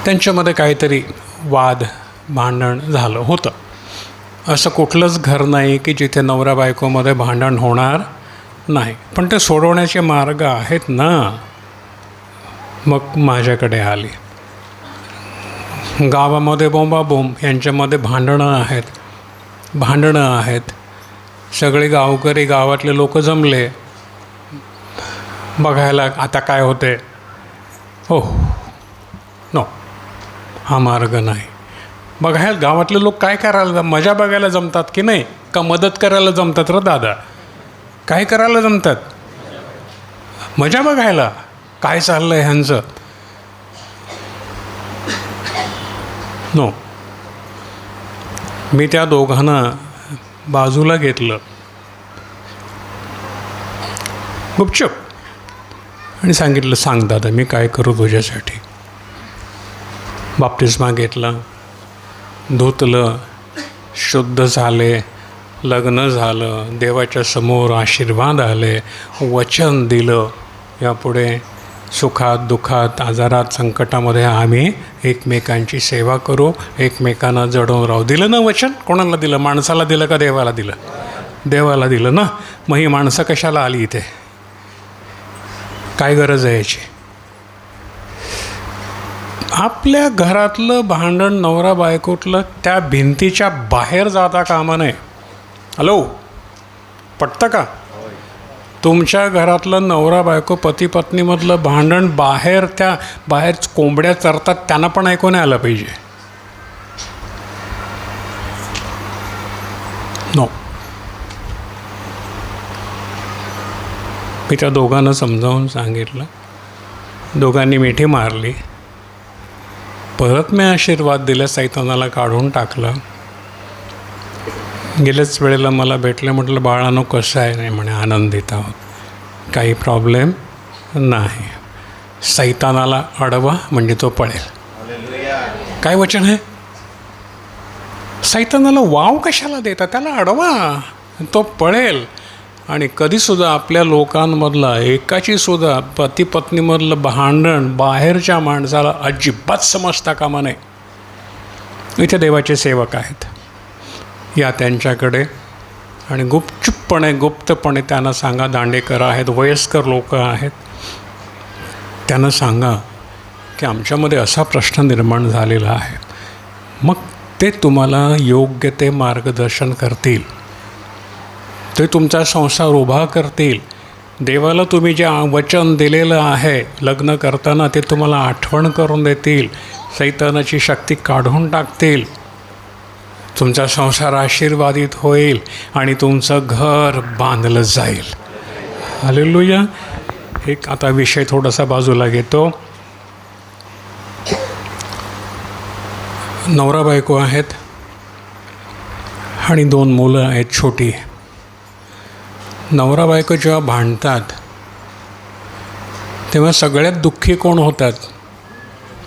त्यांच्यामध्ये काहीतरी वाद भांडण झालं होतं. असं कुठलंच घर नाही की जिथे नवरा बायकोमध्ये भांडण होणार नाही, पण ते सोडवण्याचे मार्ग आहेत ना. मग माझ्याकडे आली. गावामध्ये बोंबाबोंब, यांच्यामध्ये भांडणं आहेत. सगळे गावकरी, गावातले लोक जमले बघायला आता काय होते. हो नो, हा मार्ग नाही. बघायला गावातले लोक काय करायला, मजा बघायला जमतात की नाही, का मदत करायला जमतात? रे दादा, काय करायला जमतात? मजा बघायला. काय चाललं आहे ह्यांचं? नो. मी त्या दोघांना बाजूला घेतलं गुपचूप आणि सांगितलं, सांग दादा, मी काय करू तुझ्यासाठी? बाप्तिस्मा घेतला, धुतलं, शुद्ध झाले, लग्न झालं, देवाच्या समोर आशीर्वाद आले, वचन दिलं, यापुढे सुखात दुःखात आजारात संकटामध्ये आम्ही एकमेकांची सेवा करू, एकमेकांना जडवून राहू. दिलं ना वचन? कोणाला दिलं? माणसाला दिलं का देवाला दिलं? देवाला दिलं ना. मग ही माणसं कशाला आली इथे? काय गरज आहे याची? आपल्या घरातलं भांडण नवरा बायकोतलं त्या भिंतीच्या बाहेर जाता कामा नये. हॅलो, पटतं का? तुमच्या घरातलं नवरा बायको पती पत्नीमधलं भांडण बाहेर कोंबड्या चरतात त्यांना पण ऐकून आलं पाहिजे. नो. मी त्या दोघांना समजावून सांगितलं, दोघांनी मिठी मारली. परत मी आशीर्वाद दिला, सैतानाला काढून टाकलं. गेल्याच वेळेला मला भेटले, म्हटलं बाळानो कसं आहे? नाही म्हणे आनंदित आहोत, काही प्रॉब्लेम नाही. सैतानाला अडवा म्हणजे तो पळेल. काय वचन आहे? सैतानाला वाव कशाला देता? त्याला अडवा, तो पळेल. आणि कधीसुद्धा आपल्या लोकांमधला एकाचीसुद्धा पती पत्नीमधलं भांडण बाहेरच्या माणसाला अजिबात समजता कामा नये. इथे देवाचे सेवक आहेत, या त्यांच्याकडे आणि गुप्तपणे त्यांना सांगा, दांडेकर आहेत, वयस्कर लोक आहेत, त्यांना सांगा की आमच्यामध्ये असा प्रश्न निर्माण झालेला आहे. मग ते तुम्हाला योग्य ते मार्गदर्शन करतील, ते तुमचा संसार उभा करतील. देवाला तुम्ही जे वचन दिलेलं आहे लग्न करताना ते तुम्हाला आठवण करून देतील, सैतानाची शक्ती काढून टाकतील. तुमचा संसार आशीर्वादित होईल आणि तुमचं घर बांधलं जाईल. हालेलुया. एक आता विषय थोडासा बाजूला घेतो. नवरा बायको आहेत आणि 2 मुलं आहेत छोटी. नवरा बायको जेव्हा भांडतात तेव्हा सगळ्यात दुःखी कोण होतात?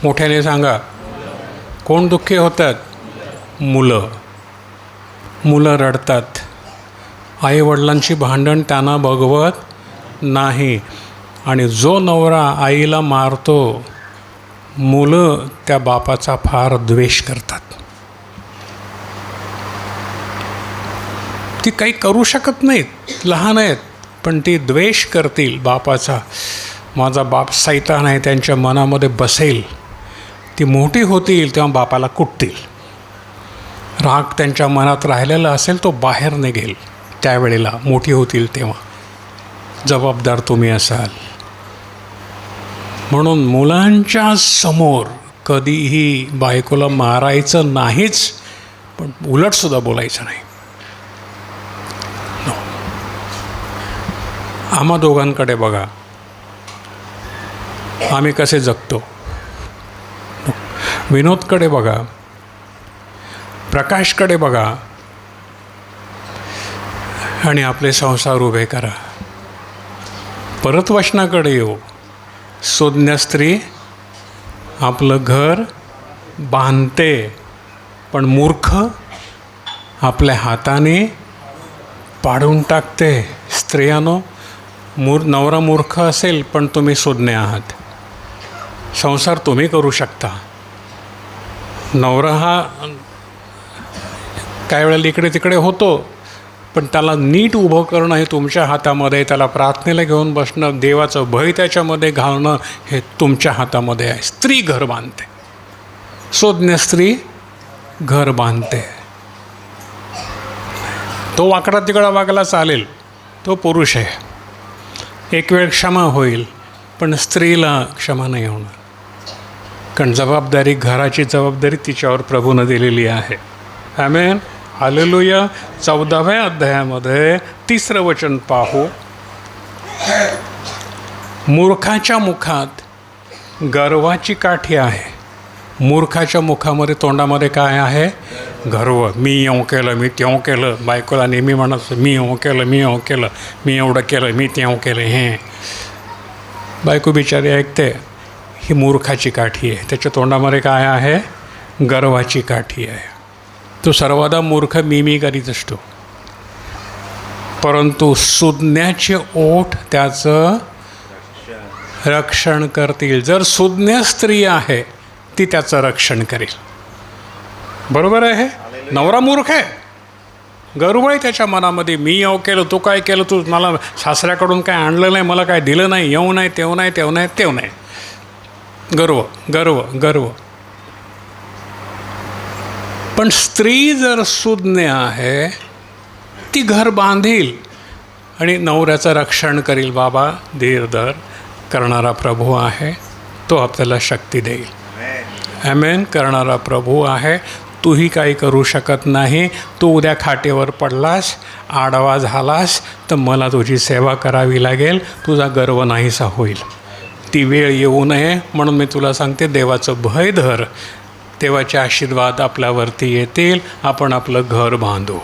मोठ्याने सांगा, कोण दुःखी होतात? मुलं. मुलं रडतात. आईवडिलांची भांडण त्यांना बघवत नाही. आणि जो नवरा आईला मारतो, मुलं त्या बापाचा फार द्वेष करतात. ती काही करू शकत नाहीत, लहान आहेत, पण ती द्वेष करतील बापाचा. माझा बाप सैतान आहे त्यांच्या मनामध्ये बसेल. ती मोठी होतील तेव्हा बापाला कुटतील. राग त्यांच्या मनात राहिलेला असेल तो बाहेर निघेल. त्यावेळेला मोठी होतील तेव्हा जबाबदार तुम्ही असाल. म्हणून मुलांच्या समोर कधीही बायकोला मारायचं नाहीच, पण उलटसुद्धा बोलायचं नाही. आम्हा दोघांकडे बघा, आम्ही कसे जगतो. विनोदकडे बघा, प्रकाशकडे बघा आणि आपले संसार उभे करा. परत वचनाकडे येऊ. सुज्ञ स्त्री आपलं घर बांधते, पण मूर्ख आपल्या हाताने पाडून टाकते. स्त्रियानो, नवरा मूर्ख असेल पण तुम्ही सुज्ञ आहात. संसार तुम्ही करू शकता. नवरा हा काही वेळेला इकडे तिकडे होतो, पण त्याला नीट उभं करणं हे तुमच्या हातामध्ये. त्याला प्रार्थनेला घेऊन बसणं, देवाचं भय त्याच्यामध्ये घालणं हे तुमच्या हातामध्ये आहे. स्त्री घर बांधते. सुज्ञ स्त्री घर बांधते. तो वाकडा तिकडा वागला चालेल, तो पुरुष आहे. एक वेळ क्षमा होईल, पण स्त्रीला क्षमा नाही होणार. कारण जबाबदारी, घराची जबाबदारी तिच्यावर प्रभूनं दिलेली आहे. आमेन. हालेलुया. 14व्या अध्यायामध्ये 3रं वचन पाहू. मूर्खाच्या मुखात गर्वाची काठी आहे. मूर्खाच्या मुखामध्ये, तोंडामध्ये काय आहे? गर्व. मी येऊ केलं, मी तेव केलं. बायकोला नेहमी म्हणत, मी येऊ केलं, मी येऊ केलं, मी एवढं केलं, मी तेव केलं. हे बायको बिचारी ऐकते. ही मूर्खाची काठी आहे. त्याच्या तोंडामध्ये काय आहे? गर्वाची काठी आहे. तो सर्वदा मूर्ख मी करीत असतो, परंतु सुज्ञाचे ओठ त्याचं रक्षण करतील. जर सुज्ञ स्त्री आहे ती त्याचं रक्षण करेल. बरोबर आहे. नवरा मूर्ख आहे, गर्व आहे त्याच्या मनामध्ये. मी येऊ केलं, तू काय केलं, तू मला सासऱ्याकडून काय आणलं नाही, मला काय दिलं नाही, येऊ नाही, तेव नाही, तेव नाही, तेव नाही. गर्व गर्व गर्व. पण स्त्री जर सुज्ञ आहे ती घर बांधील आणि नवऱ्याचं रक्षण करील. बाबा धीर धर करणारा प्रभू आहे, तो आपल्याला शक्ती देईल. आमेन. करणारा प्रभू आहे. तूही काही करू शकत नाही. तू उद्या खाटेवर पडलास, आडवा झालास तर मला तुझी सेवा करावी लागेल. तुझा गर्व नाहीसा होईल. ती वेळ येऊ नये म्हणून मी तुला सांगते, देवाचं भय धर, देवाचे आशीर्वाद आपल्यावरती येतील, आपण आपलं घर बांधू.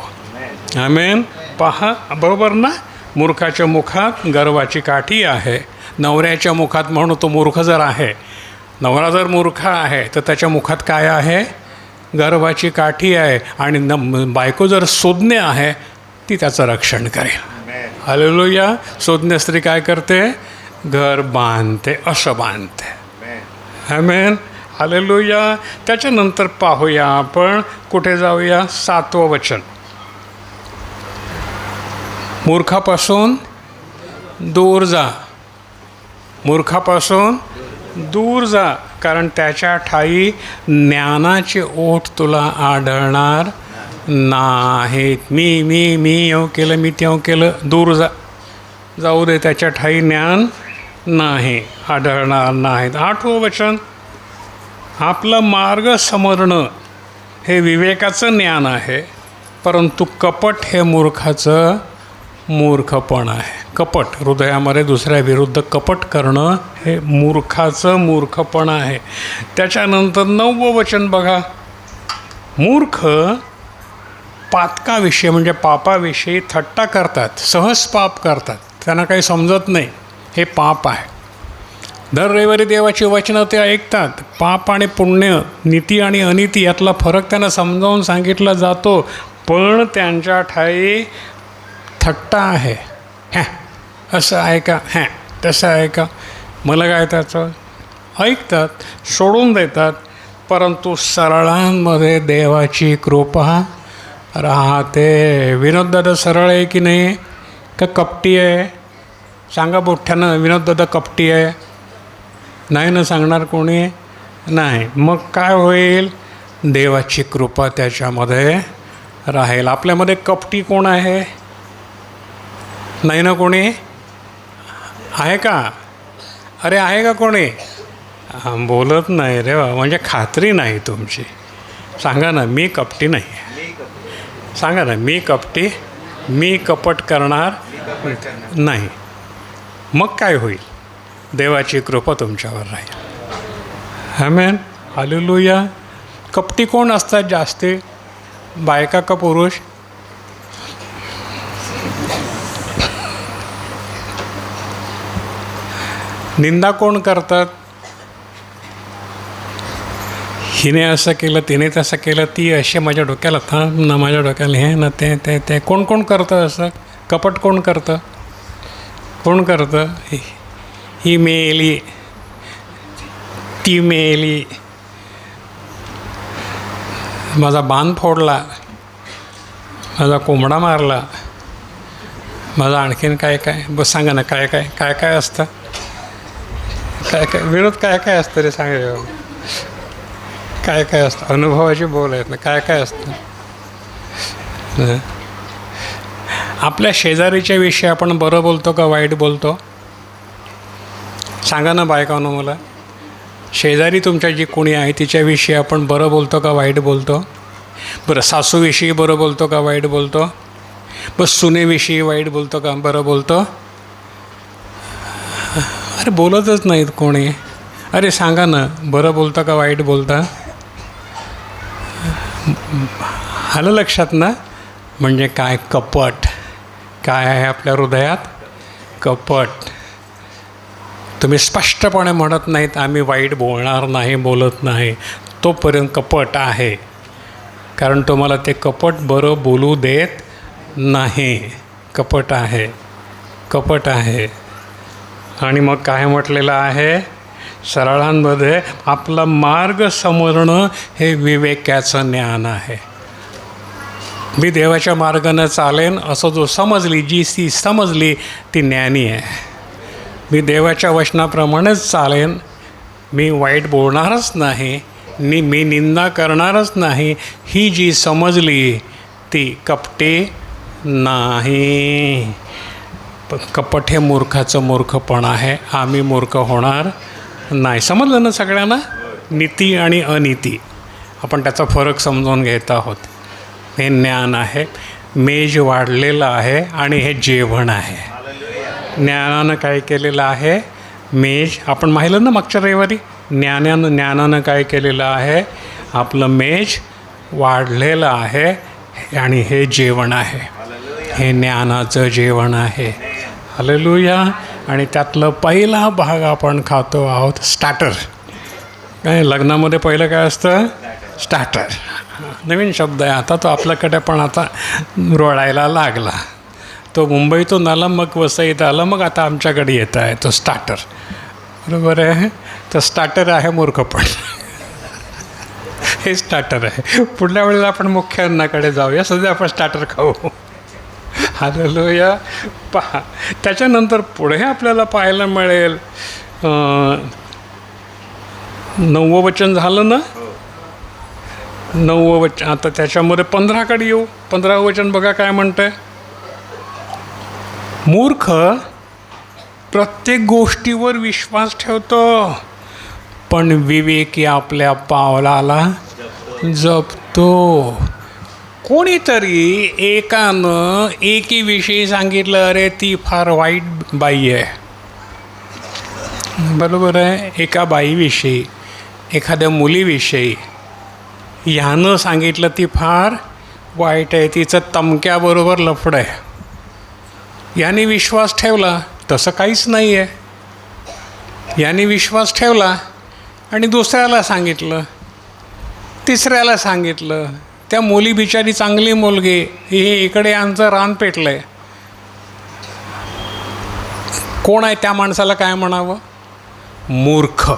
आमेन. पहा, बरोबर ना? मूर्खाच्या मुखात गर्वाची काठी आहे. नवऱ्याच्या मुखात म्हणून तो मूर्ख जर आहे, नवरा जर मूर्ख आहे तर त्याच्या मुखात काय आहे? गर्वाची काठी आहे. आणि बायको जर सोज्ञ आहे ती त्याचं रक्षण करेल. हालेलुया. सोज्ञ स्त्री काय करते? घर बांधते, असं बांधते. आमेन. हालेलुया. त्याच्यानंतर पाहूया आपण, कुठे जाऊया? 7वं वचन. मूर्खापासून दूर जा. मूर्खापासून दूर जा, कारण त्याच्या ठाई ज्ञानाचे ओठ तुला आढळणार नाहीत. मी येऊ केलं, मी तेव केलं. दूर जा, जाऊ दे, त्याच्या ठाई ज्ञान नाही, आढळणार नाहीत. 8वं वचन. आपला मार्ग समरणं हे विवेकाचं ज्ञान आहे, परंतु कपट हे मूर्खाचं मूर्खपण आहे. कपट, हृदयामध्ये दुसऱ्या विरुद्ध कपट करणं हे मूर्खाचं मूर्खपण आहे. त्याच्यानंतर 9वं वचन बघा. मूर्ख पातकाविषयी म्हणजे पापाविषयी थट्टा करतात, सहज पाप करतात, त्यांना काही समजत नाही हे पाप आहे. दर रविवारी देवाची वचनं ते ऐकतात. पाप आणि पुण्य, नीती आणि अनिती यातला फरक त्यांना समजावून सांगितला जातो, पण त्यांच्या ठाई थट्टा आहे. असं आहे का? तसं आहे का? मला काय त्याचं? ऐकतात, सोडून देतात, परंतु सरळांमध्ये देवाची कृपा राहते. विनोद दादा सरळ आहे की नाही? का कपटी आहे? सांगा मोठ्यानं, विनोद दादा कपटी आहे? नाही ना सांगणार कोणी? नाही. मग काय होईल? देवाची कृपा त्याच्यामध्ये राहील. आपल्यामध्ये कपटी कोण आहे? नाही ना कोणी? आहे का? अरे आहे का कोणी? बोलत नाही रे, म्हणजे खात्री नाही तुमची. सांगा ना, मी कपटी नाही. सांगा ना, मी कपटी, मी कपट करणार नाही. मग काय होईल? देवाची कृपा तुमच्यावर राहील. आमेन. हालेलुया. कपटी कोण असतात जास्ती? बायका का पुरुष? निंदा कोण करतात? हिने असं केलं, तिने तसं केलं, ती अशी माझ्या डोक्याला थांब ना, माझ्या डोक्याला हे ना ते ते ते कोण कोण करतं असं? कपट कोण करतं? कोण करतं? ही मेली, ती मेली, माझा बाण फोडला, माझा कोंबडा मारला, माझा आणखीन काय काय? बस सांगा ना, काय काय काय काय असतं? काय काय विरोध काय काय असतं रे? सांगा. काय काय असतं? अनुभवाची बोल आहेत ना. काय काय असतं? आपल्या शेजारीच्या विषयी आपण बरं बोलतो का वाईट बोलतो? सांगा ना बायकांनो मला. शेजारी तुमच्या जी कोणी आहे तिच्याविषयी आपण बरं बोलतो का वाईट बोलतो? बरं, सासूविषयी बरं बोलतो का वाईट बोलतो? बस सुनेविषयी वाईट बोलतो का बरं बोलतो? अरे बोलतच नाहीत कोणी. अरे सांगा ना, बरं बोलता का वाईट बोलता? आलं लक्षात ना? म्हणजे काय? कपट. काय आहे आपल्या हृदयात? कपट. तुम्ही स्पष्टपणे म्हणत नाहीत आम्ही वाईट बोलणार नाही, बोलत नाही, तोपर्यंत कपट आहे. कारण तुम्हाला ते कपट बरं बोलू देत नाही. कपट आहे, कपट आहे. आणि मग काय म्हटलेलं आहे? सरळांमध्ये आपला मार्ग समरणं हे विवेकाचं ज्ञान आहे. मी देवाच्या मार्गानं चालेन असं जो समजली, जी ती समजली ती ज्ञानी आहे. मी देवाच्या वचनाप्रमाणेच चालेन, मी वाईट बोलणारच नाही, मी निंदा करणारच नाही, ही जी समजली ती कपटी नाही. कपट हे मूर्खाचं मूर्खपण आहे. आम्ही मूर्ख होणार नाही. समजलं ना सगळ्यांना? नीती आणि अनिती आपण त्याचा फरक समजून घेत आहोत. हे ज्ञान आहे. मेज वाढलेलं आहे आणि हे जेवण आहे. ज्ञानानं काय केलेलं आहे? मेज आपण पाहिलं ना मागच्या रविवारी, ज्ञानानं काय केलेलं आहे, आपलं मेज वाढलेलं आहे आणि हे जेवण आहे, हे ज्ञानाचं जेवण आहे. हालेलुया. आणि त्यातलं पहिला भाग आपण खातो आहोत स्टार्टर. काय लग्नामध्ये पहिलं काय असतं? स्टार्टर. नवीन शब्द आहे आता तो आपल्याकडे पण आता रोडायला लागला. तो मुंबईतून आला, मग वसईत आला, मग आता आमच्याकडे येत आहे तो स्टार्टर. बरोबर आहे. तर स्टार्टर आहे मूर्खपण. हे स्टार्टर आहे. पुढल्या वेळेला आपण मुख्य अन्नाकडे जाऊया, सध्या आपण स्टार्टर खाऊ. हालेलुया. पहा, त्याच्यानंतर पुढे आपल्याला पाहायला मिळेल 9वं वचन झालं ना. 9वं वचन. आता त्याच्यामध्ये 15कडे येऊ. 15वं वचन बघा काय म्हणतंय. मूर्ख प्रत्येक गोष्टीवर विश्वास ठेवतो, पण विवेकी आपल्या पावलाला जपतो. कोणीतरी एकानं एकीविषयी सांगितलं, अरे ती फार वाईट बाई आहे. बरोबर आहे. एका बाईविषयी, एखाद्या मुलीविषयी ह्यानं सांगितलं ती फार वाईट आहे, तिचं तमक्याबरोबर लफडं आहे. याने विश्वास ठेवला, तसं काहीच नाही आहे. याने विश्वास ठेवला आणि दुसऱ्याला सांगितलं, तिसऱ्याला सांगितलं. त्या मुली बिचारी चांगली मुलगी, हे इकडे आमचं रान पेटलं आहे. कोण आहे त्या माणसाला काय म्हणावं? मूर्ख.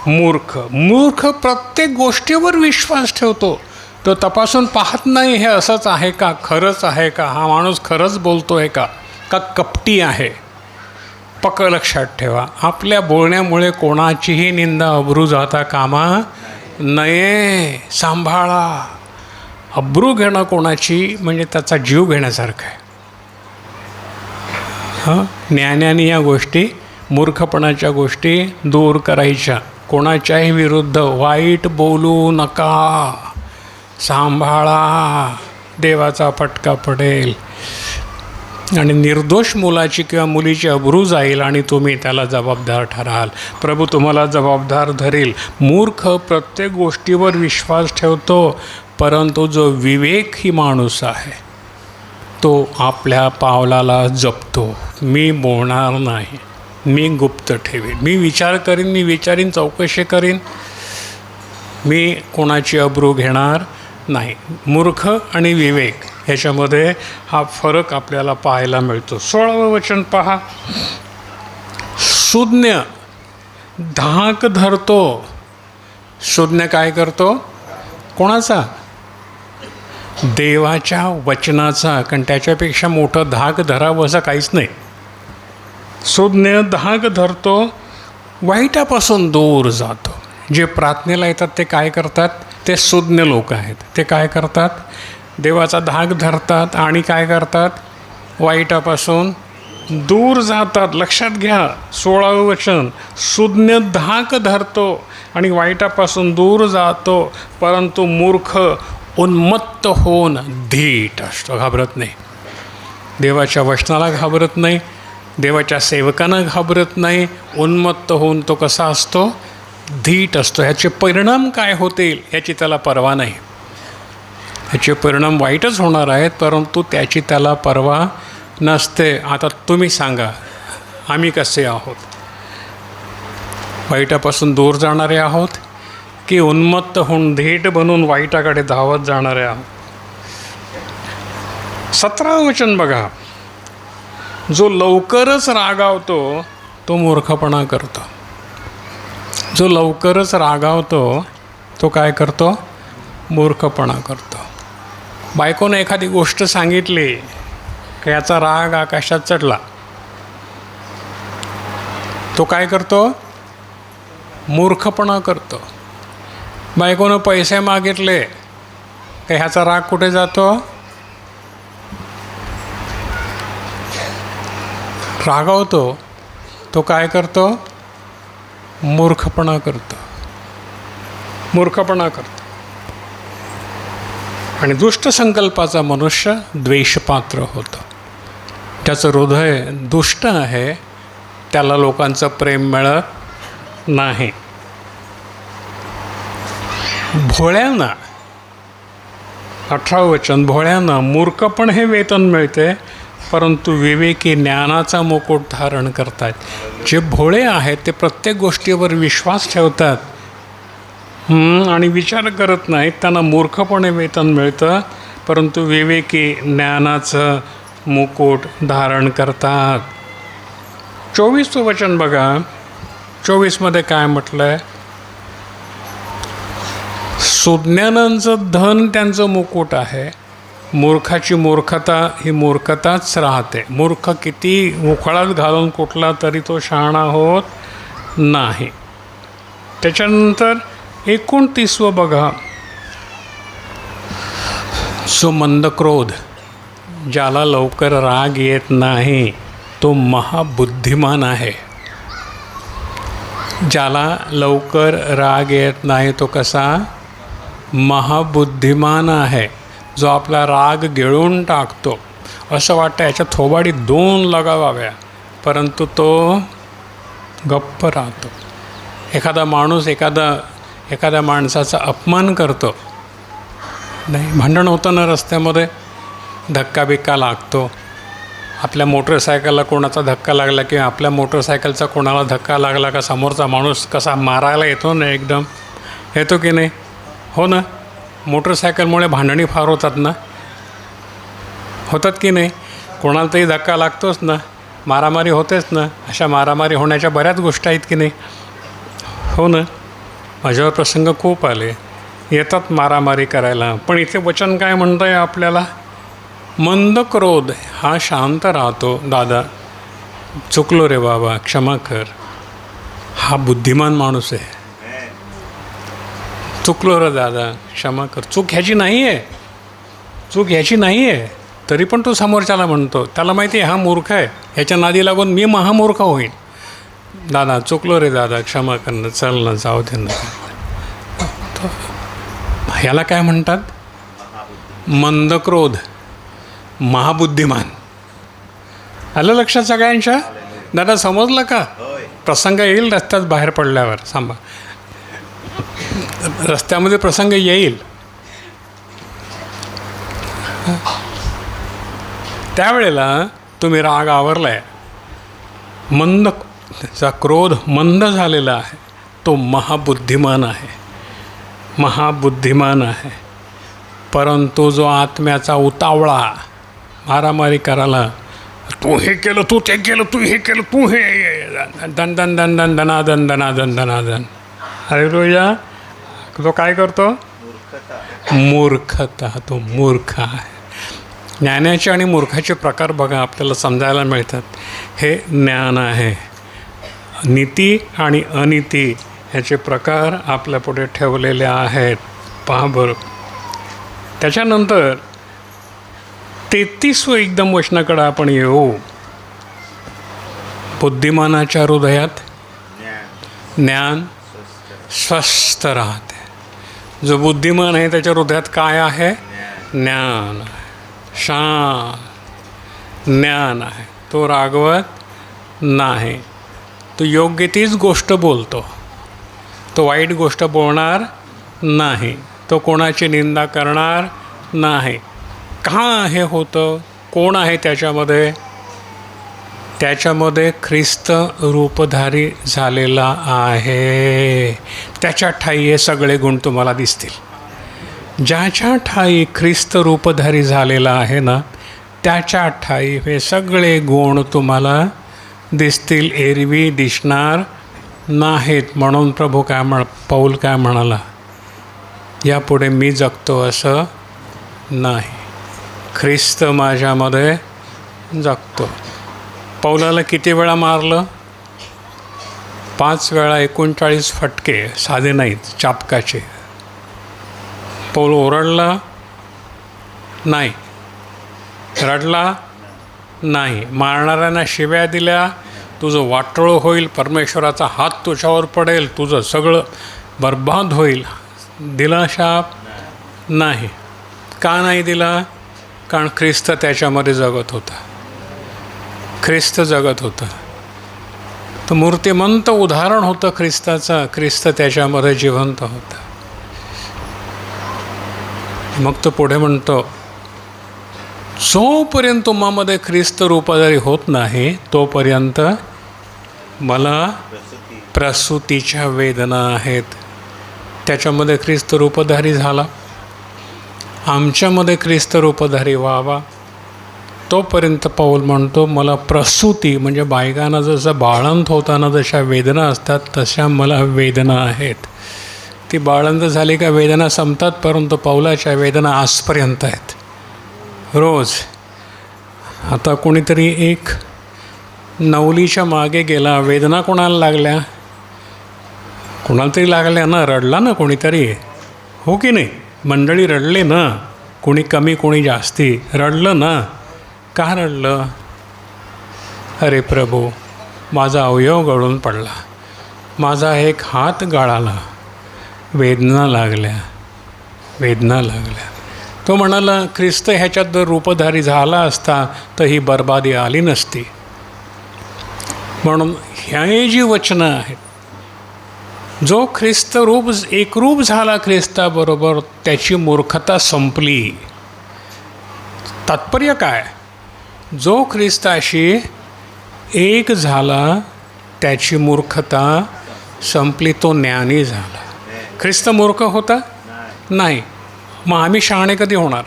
मूर्ख. मूर्ख प्रत्येक गोष्टीवर विश्वास ठेवतो. तो तपासून पाहत नाही हे असंच आहे का, खरंच आहे का, हा माणूस खरंच बोलतो आहे का कपटी आहे. पक्क लक्षात ठेवा, आपल्या बोलण्यामुळे कोणाचीही निंदा अब्रू जाता कामा नये. सांभाळा. अब्रू घेणं कोणाची म्हणजे त्याचा जीव घेण्यासारखं आहे. हां, ज्ञानाने या गोष्टी, मूर्खपणाच्या गोष्टी दूर करायच्या. कोणाच्याही विरुद्ध वाईट बोलू नका. सांभाळा, देवाचा फटका पडेल आणि निर्दोष मुलाची किंवा मुलीची अब्रू जाईल आणि तुम्ही त्याला जबाबदार ठराल. प्रभू तुम्हाला जबाबदार धरेल. मूर्ख प्रत्येक गोष्टीवर विश्वास ठेवतो, परंतु जो विवेकी माणूस आहे तो आपल्या पावलाला जपतो. मी बोलणार नाही, मी गुप्त ठेवीन, मी विचार करीन, मी विचारीन, चौकशी करीन, मी कोणाची अब्रू घेणार नाही. मूर्ख आणि विवेक ह्याच्यामध्ये हा फरक आपल्याला पाहायला मिळतो. 16वं वचन पहा. शून्य धाक धरतो. शून्य काय करतो? कोणाचा? देवाच्या वचनाचा. कारण त्याच्यापेक्षा मोठं धाक धरावं असं काहीच नाही. शून्य धाक धरतो, वाईटापासून दूर जातो. जे प्रार्थनेला येतात ते काय करतात? ते शून्य लोक आहेत. ते काय करतात? देवाचा धाक धरतात आणि काय करतात? वाईटापासून दूर जातात. लक्षात घ्या, 16वं वचन. शून्य धाक धरतो आणि वाईटापासून दूर जातो, परंतु मूर्ख उन्मत्त होऊन धीट असतो. घाबरत नाही. देवाच्या वचनाला घाबरत नाही, देवाच्या सेवकांना घाबरत नाही. उन्मत्त होऊन तो कसा असतो? धीट असतो. ह्याचे परिणाम काय होतील ह्याची त्याला पर्वा नाही. ह्याचे परिणाम वाईटच होणार आहेत, परंतु त्याची त्याला पर्वा नसते. आता तुम्ही सांगा, आम्ही कसे आहोत? वाईटापासून दूर जाणारे आहोत की उन्मत्त होऊन धीट बनून वाईटाकडे धावत जाणारे आहोत? 17वं वचन बघा. जो लवकरच रागावतो तो मूर्खपणा करतो. जो लवकरच रागावतो तो काय करतो? मूर्खपणा करतो. बायकोने एखादी गोष्ट सांगितली की याचा राग आकाशात चढला, तो काय करतो? मूर्खपणा करतो. बायकोनं पैसे मागितले की ह्याचा राग कुठे जातो? रागावतो. तो काय करतो? मूर्खपणा करतो. मूर्खपणा करतो. आणि दुष्ट संकल्पाचा मनुष्य द्वेषपात्र होतो. त्याचं हृदय दुष्ट आहे त्याला लोकांचं प्रेम मिळत नाही. भोळ्यांना 18 वचन, भोळ्यांना मूर्खपण हे वेतन मिळते, परंतु विवेकी ज्ञानाचा मुकुट धारण करतात. जे भोळे आहेत ते प्रत्येक गोष्टीवर विश्वास ठेवतात आणि विचार करत नाहीत, त्यांना मूर्खपणे वेतन मिळतं, परंतु विवेकी ज्ञानाचं मुकुट धारण करतात. 24 वचन बघा. 24मध्ये काय म्हटलं आहे? सुज्ञानांचं धन त्यांचं मुकुट आहे, मूर्खाची मूर्खता ही मूर्खताच राहते. मूर्ख किती उखळात घालून कुठला तरी तो शहाणा होत नाही. त्याच्यानंतर 29 बघा. जो मंदक्रोध, ज्याला लवकर राग येत नाही, तो महाबुद्धिमान आहे. ज्याला लवकर राग येत नाही तो कसा? महाबुद्धिमान आहे. जो आपला राग गिळून टाकतो, असं वाटतं याच्या थोबाडीत 2 लगावाव्या, परंतु तो गप्प राहतो. एखादा माणूस एखाद्या माणसाचा अपमान करतो, नाही भांडण होतं ना रस्त्यामध्ये, धक्का लागतो. आपल्या मोटरसायकलला कोणाचा धक्का लागला किंवा आपल्या मोटरसायकलचा कोणाला धक्का लागला का समोरचा माणूस कसा मारायला येतो ना, एकदम येतो की नाही? हो ना. मोटरसायकलमुळे भांडणी फार होतात ना, होतात की नाही? कोणाला तरी धक्का लागतोच ना, मारामारी होतेच ना. अशा मारामारी होण्याच्या बऱ्याच गोष्टी आहेत की नाही? हो ना. माझ्यावर प्रसंग खूप आले, येतात मारामारी करायला. पण इथे वचन काय म्हणतं आहे आपल्याला? मंद क्रोध हा शांत राहतो. दादा चुकलो रे बाबा, क्षमा कर. हा बुद्धिमान माणूस आहे. चुकलो रे दादा, क्षमा कर. चूक ह्याची नाही आहे, तरी पण तो समोरच्याला म्हणतो. त्याला माहिती आहे हा मूर्ख आहे, ह्याच्या नादी लागून मी महामूर्ख होईन. दादा चुकलो रे दादा, क्षमा करणं, चल ना, जाऊ दे ना. ह्याला काय म्हणतात? मंदक्रोध, महाबुद्धिमान. आलं लक्षात सगळ्यांच्या? दादा समजलं का? प्रसंग येईल रस्त्यात बाहेर पडल्यावर. सांभा, रस्त्यामध्ये प्रसंग येईल, त्यावेळेला तुम्ही राग आवरला आहे, मंदचा क्रोध मंद झालेला आहे, तो महाबुद्धिमान आहे. परंतु जो आत्म्याचा उतावळा, मारामारी करायला, तू हे केलं, तू ते केलं, तू हे केलं, तू हे दन दन दन दन दनादन दनादन दनादन, अरे रोया, तो काय करतो? मूर्खता. तो मूर्ख आहे. ज्ञानाचे आणि मूर्खाचे प्रकार बघा आपल्याला समजायला मिळतात. हे ज्ञान आहे. नीती आणि अनिती ह्याचे प्रकार आपल्यापुढे ठेवलेले आहेत. पहा बरं. त्याच्यानंतर 33 एकदम वचनाकडे आपण येऊ. बुद्धिमानाच्या हृदयात ज्ञान स्वस्थ राहते. जो बुद्धिमान आहे त्याच्या हृदयात काय आहे? ज्ञान. शांत ज्ञान आहे. तो रागवत नाही. तो योग्य तीच गोष्ट बोलतो. तो वाईट गोष्ट बोलणार नाही. तो कोणाची निंदा करणार नाही. का हे होतं? कोण आहे त्याच्यामध्ये? त्याच्यामध्ये ख्रिस्त रूपधारी झालेला आहे. त्याच्या ठाई हे सगळे गुण तुम्हाला दिसतील. ज्याच्या ठाई ख्रिस्त रूपधारी झालेला आहे ना, त्याच्या ठाई हे सगळे गुण तुम्हाला दिसतील. एरवी दिसणार नाहीत. म्हणून प्रभू पौल काय म्हणाला? यापुढे मी जगतो असं नाही, ख्रिस्त माझ्यामध्ये जगतो. पौलाला किती वेळा मारलं? 5 वेळा 39 फटके, साधे नाहीत, चापकाचे. पौल ओरडला नाही, रडला नाही, मारणाऱ्यांना शिव्या दिल्या, तुझं वाटोळं होईल, परमेश्वराचा हात तुझ्यावर पडेल, तुझं सगळं बर्बाद होईल, दिला शाप? नाही. का नाही दिला? कारण ख्रिस्त त्याच्यामध्ये जगत होता. ख्रिस्त जगत होता. तर मूर्तिमंत उदाहरण होतं ख्रिस्ताचं. ख्रिस्त त्याच्यामध्ये जिवंत होता. मग तो पुढे म्हणतो, जोपर्यंत तुम्हामध्ये ख्रिस्त रूपाधारी होत नाही तोपर्यंत मला प्रसूतीच्या वेदना आहेत. त्याच्यामध्ये ख्रिस्त रूपधारी झाला, आमच्यामध्ये ख्रिस्त रूपधारी व्हावा तोपर्यंत पौल म्हणतो, मला प्रसूती म्हणजे बायकांना जसं बाळंत होताना जशा वेदना असतात तशा मला वेदना आहेत. ती बाळंत झाली का वेदना संपतात, परंतु पौलाच्या वेदना आजपर्यंत आहेत. रोज आता कोणीतरी एक नवलीच्या मागे गेला, वेदना कोणाला लागल्या? कोणाला तरी लागल्या ना, रडला ना कोणीतरी, हो की नाही? मंडळी रडले ना, कोणी कमी कोणी जास्ती रडलं ना. का रडलं? अरे प्रभू, माझा अवयव गळून पडला, माझा एक हात गळाला, वेदना लागल्या, वेदना लागल्या. तो म्हणाला, ख्रिस्त ह्याच्यात जर रूपधारी झाला असता तर ही बरबादी आली नसती. म्हणून ह्या जी वचनं आहेत, जो ख्रिस्त एकरूप झाला ख्रिस्ताबरोबर त्याची मूर्खता संपली. तात्पर्य काय? जो ख्रिस्ताशी एक झाला त्याची मूर्खता संपली, तो ज्ञानी झाला. ख्रिस्त मूर्ख होता नाही, मग आम्ही शहाणे कधी होणार?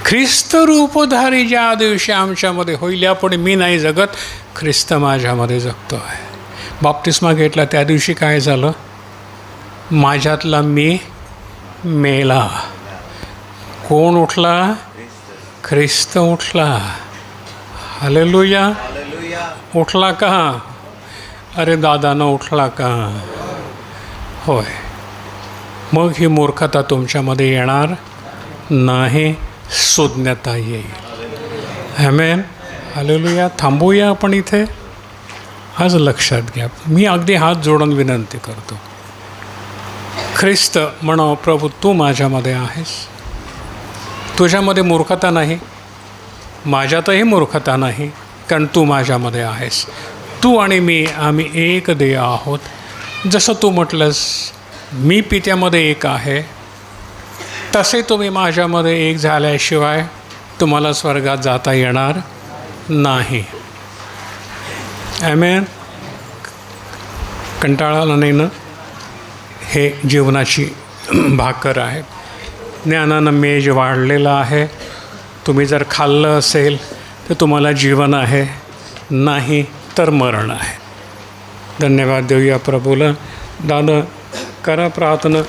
ख्रिस्त रूपधारी ज्या दिवशी आमच्यामध्ये होईल, यापुढे मी नाही जगत, ख्रिस्त माझ्यामध्ये जगतो आहे. बाप्तिस्मा घेतला त्या दिवशी काय झालं? माझ्यातला मी मेला. कोण उठला? ख्रिस्त उठला. हालेलुया. उठला का? अरे दादानं उठला का? होय. मग ही मूर्खता तुमच्यामध्ये येणार नाही, सुज्ञता येईल. आमेन. हालेलुया. थांबूया आपण इथे. आज लक्षात घ्या, मी अगदी हात जोडून विनंती करतो. ख्रिस्त म्हणो, प्रभू तू माझ्यामध्ये आहेस, तुझ्यामध्ये मूर्खता नाही, माझ्यातही मूर्खता नाही, कारण तू माझ्यामध्ये आहेस. तू आणि मी आम्ही एक देह आहोत. जसं तू म्हटलंस मी पित्यामध्ये एक आहे, तसे तुम्ही माझ्यामध्ये एक झाल्याशिवाय तुम्हाला स्वर्गात जाता येणार नाही. आमेन. कंटाळाला नाही ना? हे जीवनाची भाकर आहे. ज्ञानानं मेज वाढलेलं आहे. तुम्ही जर खाल्लं असेल तर तुम्हाला जीवन आहे, नाही तर मरण आहे. धन्यवाद देऊया प्रभूला. दादा करा प्रार्थना.